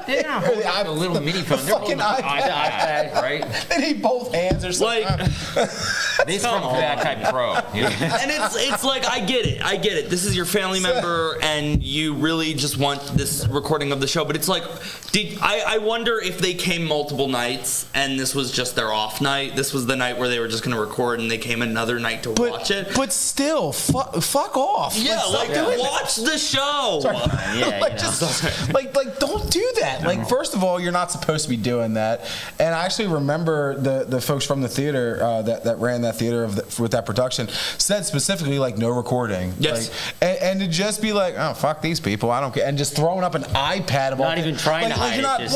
They're not holding like a little mini phone. They're holding an iPad, right? They need both hands or something. Like, This from that type pro. You know? And it's like, I get it. This is your family member, and you really just want this recording of the show. But it's like, I wonder if they came multiple nights, and this was just their off night. This was the night where they were just going to record, and they came another night to watch it. But still, fuck off. Yeah, watch the show. Don't do that. Like, first of all, you're not supposed to be doing that. And I actually remember the folks from the theater that ran that theater with that production said specifically, like, no recording. Yes. Like, and to just be like, oh, fuck these people, I don't care, and just throwing up an iPad of all. Not even trying to hide you're not, it.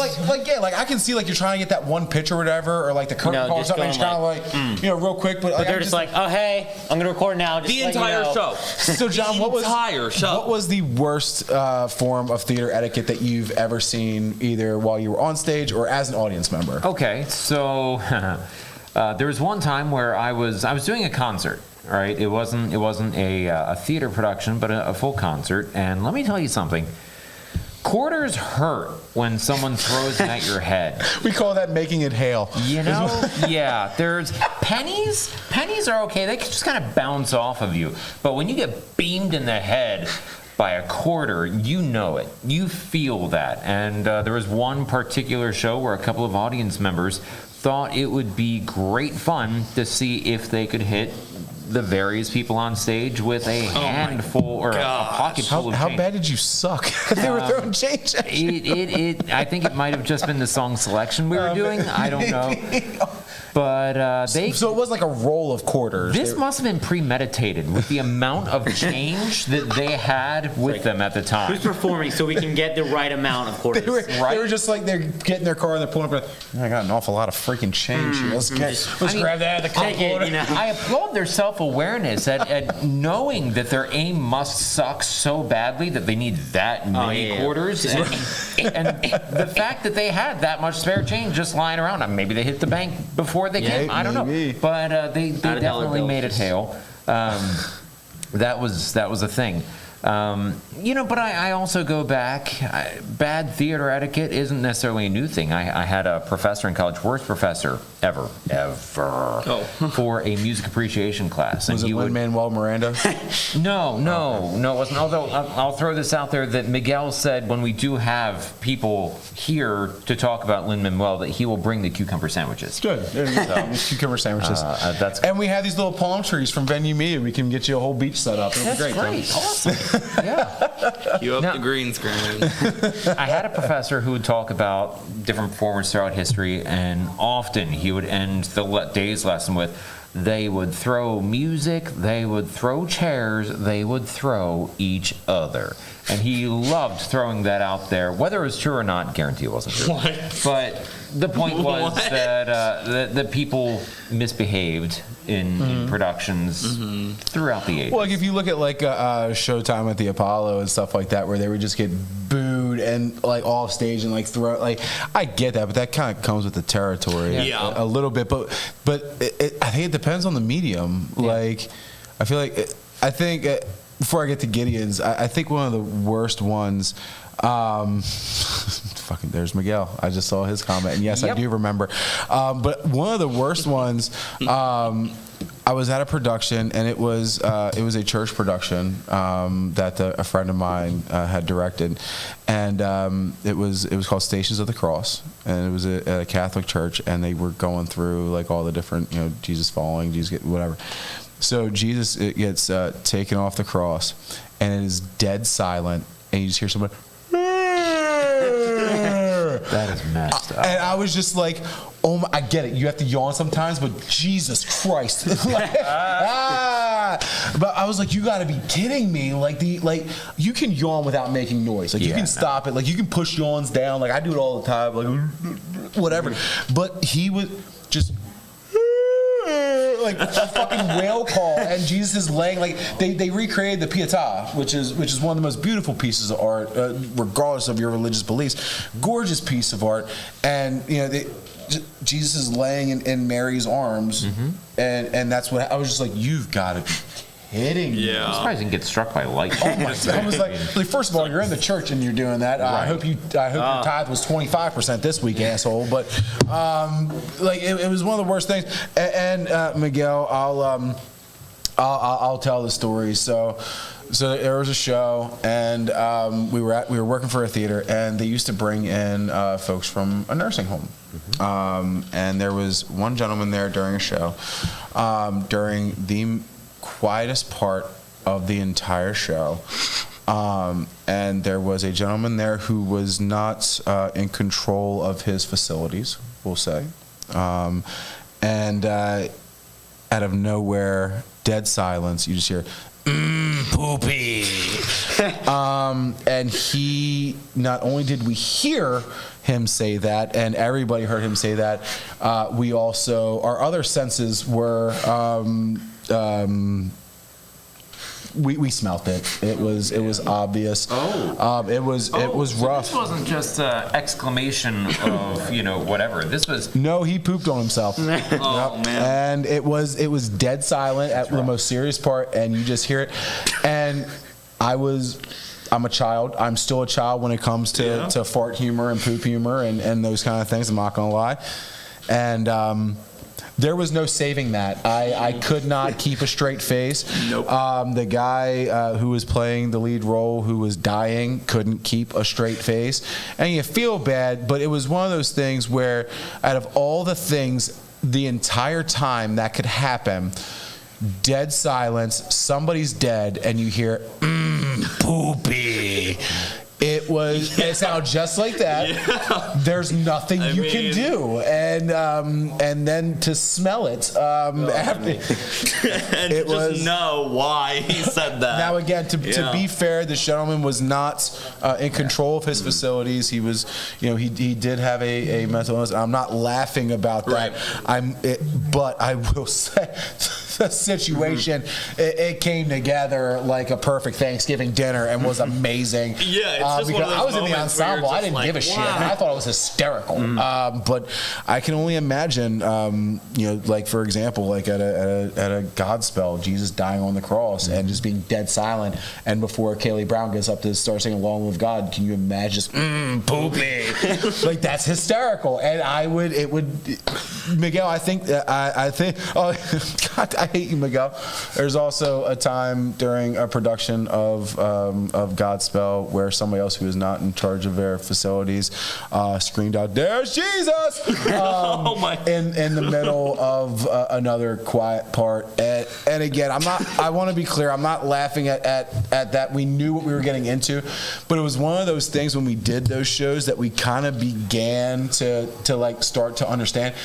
Like I can see, like, you're trying to get that one picture or whatever, or like the curtain call or something. It's kind of like, real quick, but they're just like, oh hey, I'm gonna record now. Just the entire show. So John, what was the worst form of theater etiquette that you've ever seen, either while you were on stage or as an audience member? Okay, so there was one time where I was doing a concert. All right, it wasn't a theater production, but a full concert. And let me tell you something. Quarters hurt when someone throws them at your head. We call that making it hail. You know, yeah. There's pennies. Pennies are okay. They can just kind of bounce off of you. But when you get beamed in the head by a quarter, you know it. You feel that. And there was one particular show where a couple of audience members thought it would be great fun to see if they could hit the various people on stage with a handful or a pocket full of change. How bad did you suck? They were throwing change at you. I think it might have just been the song selection we were doing. I don't know. But so it was like a roll of quarters. This must have been premeditated with the amount of change that they had with them at the time. Who's performing so we can get the right amount of quarters? They were just like, they're getting their car and they're pulling up. I got an awful lot of freaking change here. Let's grab that out of the cup holder. I applaud their self-awareness at knowing that their aim must suck so badly that they need that many quarters. And the fact that they had that much spare change just lying around, maybe they hit the bank before they came. I don't know, but they definitely made it hail. That was a thing. But I also go back. Bad theater etiquette isn't necessarily a new thing. I had a professor in college, worst professor ever, for a music appreciation class. Was it Lin-Manuel Miranda? No, it wasn't. Although I'll throw this out there that Miguel said when we do have people here to talk about Lin-Manuel that he will bring the cucumber sandwiches. Good. Cucumber sandwiches. And we have these little palm trees from Venue Media. We can get you a whole beach set up. That's great. Awesome. Yeah. You up the green screen. I had a professor who would talk about different performers throughout history, and often he would end the day's lesson with, they would throw music, they would throw chairs, they would throw each other. And he loved throwing that out there. Whether it was true or not, guarantee it wasn't true. What? But the point was that people misbehaved in productions throughout the 80s. Well, like if you look at like Showtime at the Apollo and stuff like that, where they would just get booed and like off stage and like throw, like I get that, but that kind of comes with the territory a little bit. But I think it depends on the medium. Yeah. Like I feel like before I get to Gideon's, I think one of the worst ones. Fucking, there's Miguel. I just saw his comment, and yes, I do remember. But one of the worst ones, I was at a production, and it was a church production that a friend of mine had directed, and it was called Stations of the Cross, and it was at a Catholic church, and they were going through like all the different, Jesus falling, Jesus whatever. So Jesus gets taken off the cross, and it is dead silent, and you just hear someone. That is messed up. And I was just like, oh my, I get it. You have to yawn sometimes, but Jesus Christ. But I was like, you gotta be kidding me. Like you can yawn without making noise. Like you can stop it. Like you can push yawns down. Like I do it all the time. Like whatever. But he would just like a fucking whale call, and Jesus is laying like they recreated the Pietà, which is one of the most beautiful pieces of art, regardless of your religious beliefs. Gorgeous piece of art, and Jesus is laying in Mary's arms, and that's what I was just like, you've got to be kidding me? Yeah. I'm surprised you didn't get struck by lightning. Oh my God. I was like, first of all, you're in the church and you're doing that. I hope your tithe was 25% this week, asshole. But like it was one of the worst things. And Miguel, I'll tell the story. So there was a show, and we were working for a theater, and they used to bring in folks from a nursing home. And there was one gentleman there during a show, during the quietest part of the entire show. And there was a gentleman there who was not in control of his facilities, we'll say. And out of nowhere, dead silence, you just hear, poopy. And he, not only did we hear him say that, and everybody heard him say that, we also, our other senses were, we smelt it. It was obvious. It was rough. This wasn't just an exclamation of whatever. This was No, he pooped on himself. Oh man. And it was dead silent at the most serious part, and you just hear it. And I'm a child. I'm still a child when it comes to fart humor and poop humor and those kind of things. I'm not gonna lie. And there was no saving that. I could not keep a straight face. Nope. The guy who was playing the lead role, who was dying, couldn't keep a straight face. And you feel bad, but it was one of those things where out of all the things the entire time that could happen, dead silence, somebody's dead, and you hear, poopy. It sounded just like that. Yeah. There's nothing you can do, and then to smell it, after, And it just was know why he said that. Now again, to be fair, this gentleman was not in control of his facilities. He was, he did have a mental illness. I'm not laughing about that. Right. But I will say, the situation, it came together like a perfect Thanksgiving dinner and was amazing. Yeah, it's just because one of those I was in the moments where you're ensemble. I just didn't like, give a shit. wow. I thought it was hysterical. But I can only imagine, like for example, like at a Godspell, Jesus dying on the cross and just being dead silent, and before Kaylee Brown gets up to start singing "Long Live God," can you imagine just poopy? Like that's hysterical. And it would, Miguel. I think. Oh God, I hate you, Miguel. There's also a time during a production of Godspell where somebody else who is not in charge of their facilities screamed out, "There's Jesus!" Oh my! In the middle of another quiet part. And again, I want to be clear. I'm not laughing at that. We knew what we were getting into, but it was one of those things when we did those shows that we kind of began to like start to understand.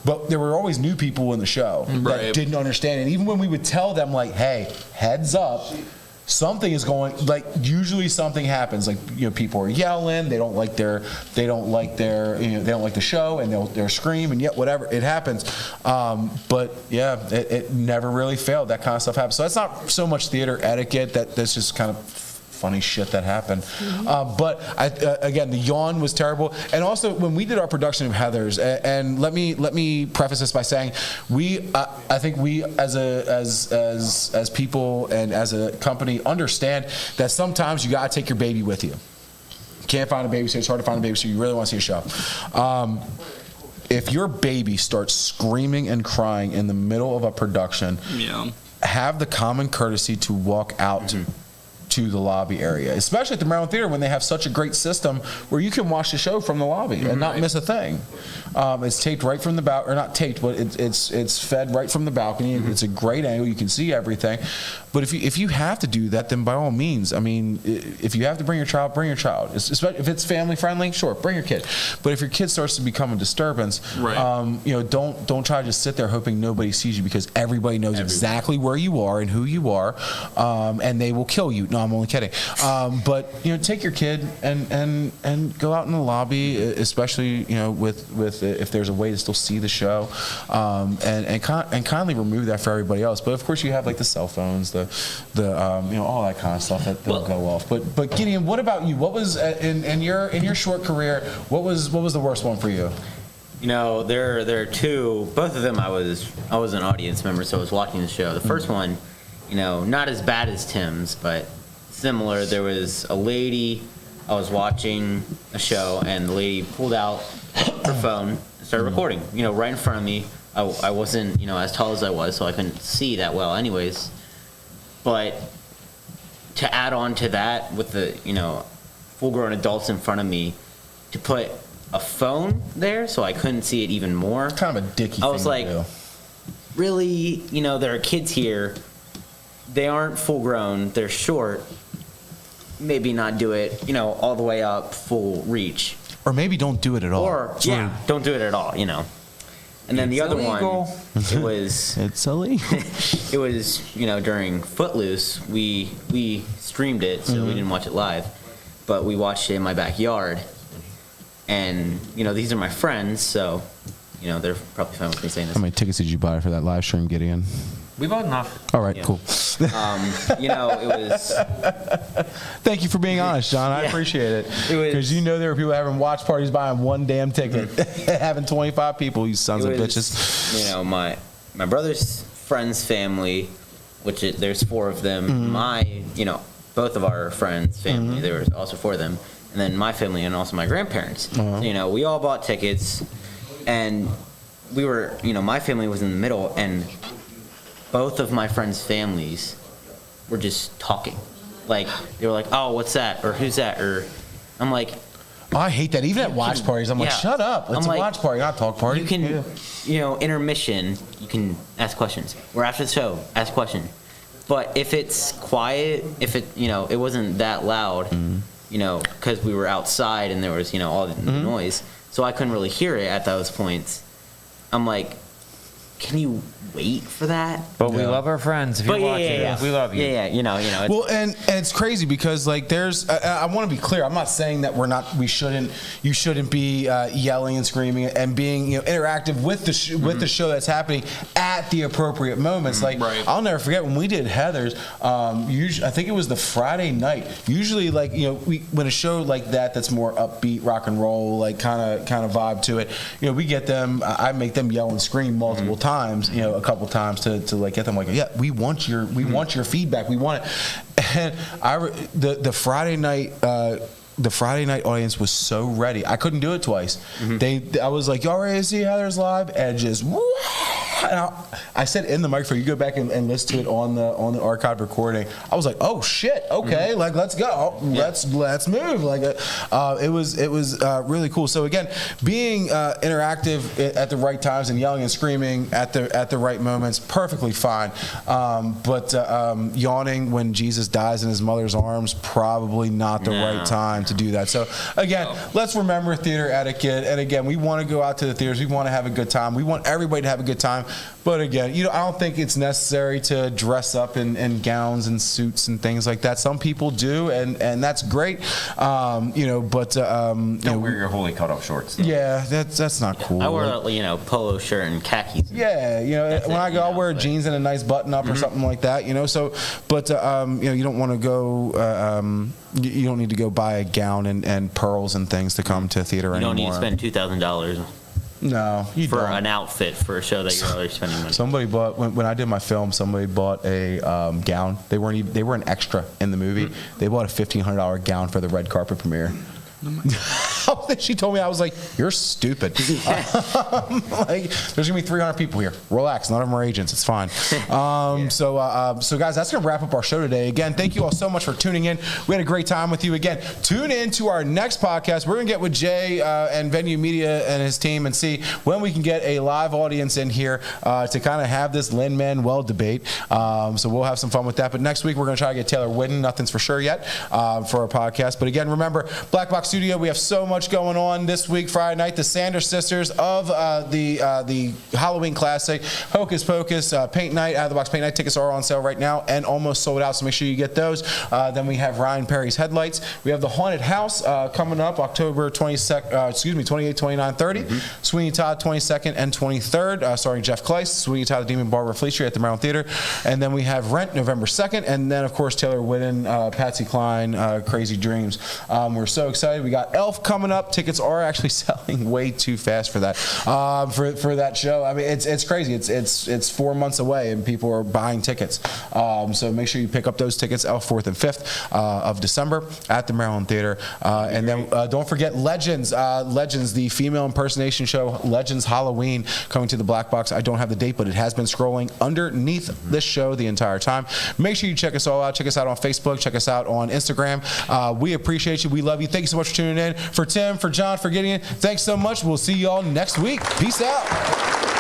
But there were always new people in the show that didn't understand. And even when we would tell them, like, hey, heads up, something is going, like, usually something happens. Like, people are yelling, they don't like the show, and they'll scream, and yet whatever, it happens. But yeah, it never really failed. That kind of stuff happens. So that's not so much theater etiquette, that's just kind of funny shit that happened. But again, the yawn was terrible. And also when we did our production of Heathers, and let me preface this by saying I think we as people and as a company understand that sometimes you gotta take your baby with you. You can't find a babysitter, it's hard to find a babysitter, you really want to see a show. If your baby starts screaming and crying in the middle of a production, have the common courtesy to walk out to the lobby area, especially at the Maryland Theater when they have such a great system where you can watch the show from the lobby and not miss a thing. It's taped right from the balcony, or not taped, but it's fed right from the balcony. It's a great angle, you can see everything. But if you have to do that, then by all means, I mean, if you have to bring your child, bring your child. Especially if it's family friendly, sure, bring your kid. But if your kid starts to become a disturbance, don't try to just sit there hoping nobody sees you, because everybody knows exactly where you are and who you are, and they will kill you. No, I'm only kidding. But take your kid and go out in the lobby, especially with if there's a way to still see the show, and kindly remove that for everybody else. But of course, you have like the cell phones, the all that kind of stuff that'll go off. But Gideon, what about you? What was in your short career? What was the worst one for you? There are two. Both of them, I was an audience member, so I was watching the show. The first one, not as bad as Tim's, but similar. There was a lady, I was watching a show, and the lady pulled out her phone and started recording, right in front of me. I wasn't, as tall as I was, so I couldn't see that well anyways. But to add on to that with the, full-grown adults in front of me, to put a phone there so I couldn't see it even more. Kind of a dicky thing I was like, to do. Really, there are kids here. They aren't full-grown. They're short. Maybe not do it, all the way up full reach. Or maybe don't do it at all. Or, don't do it at all, And then the other one, it was... It's illegal. It was, during Footloose, we streamed it, so we didn't watch it live, but we watched it in my backyard. And, these are my friends, so, they're probably fine with me saying this. How many tickets did you buy for that live stream, Gideon? We bought enough. All right, Yeah. cool. It was... Thank you for being honest, John. I Yeah. appreciate it. It was- Because there were people having watch parties buying one damn ticket, having 25 people, you sons of bitches. My brother's friend's family, which there's 4 of them. My, both of our friends' family, there was also 4 of them. And then my family and also my grandparents. So, we all bought tickets, and we were, my family was in the middle, and both of my friends' families were just talking. Like, they were like, oh, what's that? Or who's that? Or I'm like... Oh, I hate that. Even at watch parties, I'm like, shut up. It's a watch party, not a talk party. You can, intermission, you can ask questions. Or after the show, ask questions. But if it's quiet, if it, it wasn't that loud, because we were outside and there was, all the noise, so I couldn't really hear it at those points. I'm like, can you wait for that? But we love our friends. If you're watching, we love you. Yeah. Well, and it's crazy because there's I want to be clear. I'm not saying that you shouldn't be yelling and screaming and being interactive with the show that's happening at the appropriate moments. Right. I'll never forget when we did Heather's. Usually, I think it was the Friday night. Usually, when a show like that's more upbeat, rock and roll, kind of vibe to it. We get them. I make them yell and scream multiple times. A couple times to get them we want your feedback, we want it. And the Friday night audience was so ready. I couldn't do it twice. I was like, y'all ready to see Heather's live? And just and I said in the microphone, you go back and listen to it on the archived recording. I was like, oh shit, okay, let's go, let's move. It was really cool. So again, being interactive at the right times and yelling and screaming at the right moments, perfectly fine. But yawning when Jesus dies in his mother's arms, probably not the right time to do that. So again, let's remember theater etiquette. And again, we want to go out to the theaters. We want to have a good time. We want everybody to have a good time. But again, I don't think it's necessary to dress up in gowns and suits and things like that. Some people do, and that's great. But Don't wear your holy cutoff shorts, though. Yeah, that's not cool. I wear a polo shirt and khakis. Yeah, when I go, I'll wear jeans and a nice button up or something like that. So, but you don't want to go. You don't need to go buy a gown and pearls and things to come to theater anymore. You don't need to spend $2,000. No, you for don't. an outfit for a show that you're already spending money. Somebody bought when I did my film. Somebody bought a gown. They were an extra in the movie. They bought a $1,500 gown for the red carpet premiere. She told me, I was like, you're stupid. There's gonna be 300 people here. Relax, none of them are agents. It's fine. So guys, that's gonna wrap up our show today. Again, thank you all so much for tuning in. We had a great time with you. Again, tune in to our next podcast. We're gonna get with Jay and Venue Media and his team and see when we can get a live audience in here to kind of have this Lin-Manuel debate. So we'll have some fun with that. But next week we're gonna try to get Taylor Whitten. Nothing's for sure yet for our podcast. But again, remember, Black Box Studio. We have so much going on this week, Friday night. The Sanders Sisters of the Halloween Classic, Hocus Pocus, Paint Night, Out of the Box Paint Night. Tickets are on sale right now and almost sold out, so make sure you get those. Then we have Ryan Perry's Headlights. We have the Haunted House coming up October 28th, 29th, 30. Sweeney Todd 22nd and 23rd, starring Jeff Kleiss. Sweeney Todd, the Demon Barber Fleischer at the Maryland Theater. And then we have Rent November 2nd, and then of course Taylor Whitten, Patsy Cline, Crazy Dreams. We're so excited. We got Elf coming coming up. Tickets are actually selling way too fast for that for that show. I mean, it's crazy. It's 4 months away, and people are buying tickets. So make sure you pick up those tickets 4th and 5th of December at the Maryland Theater. And then don't forget Legends, the female impersonation show, Legends Halloween, coming to the Black Box. I don't have the date, but it has been scrolling underneath this show the entire time. Make sure you check us all out. Check us out on Facebook. Check us out on Instagram. We appreciate you. We love you. Thank you so much for tuning in. For Tim, for John, for Gideon, thanks so much. We'll see you all next week. Peace out.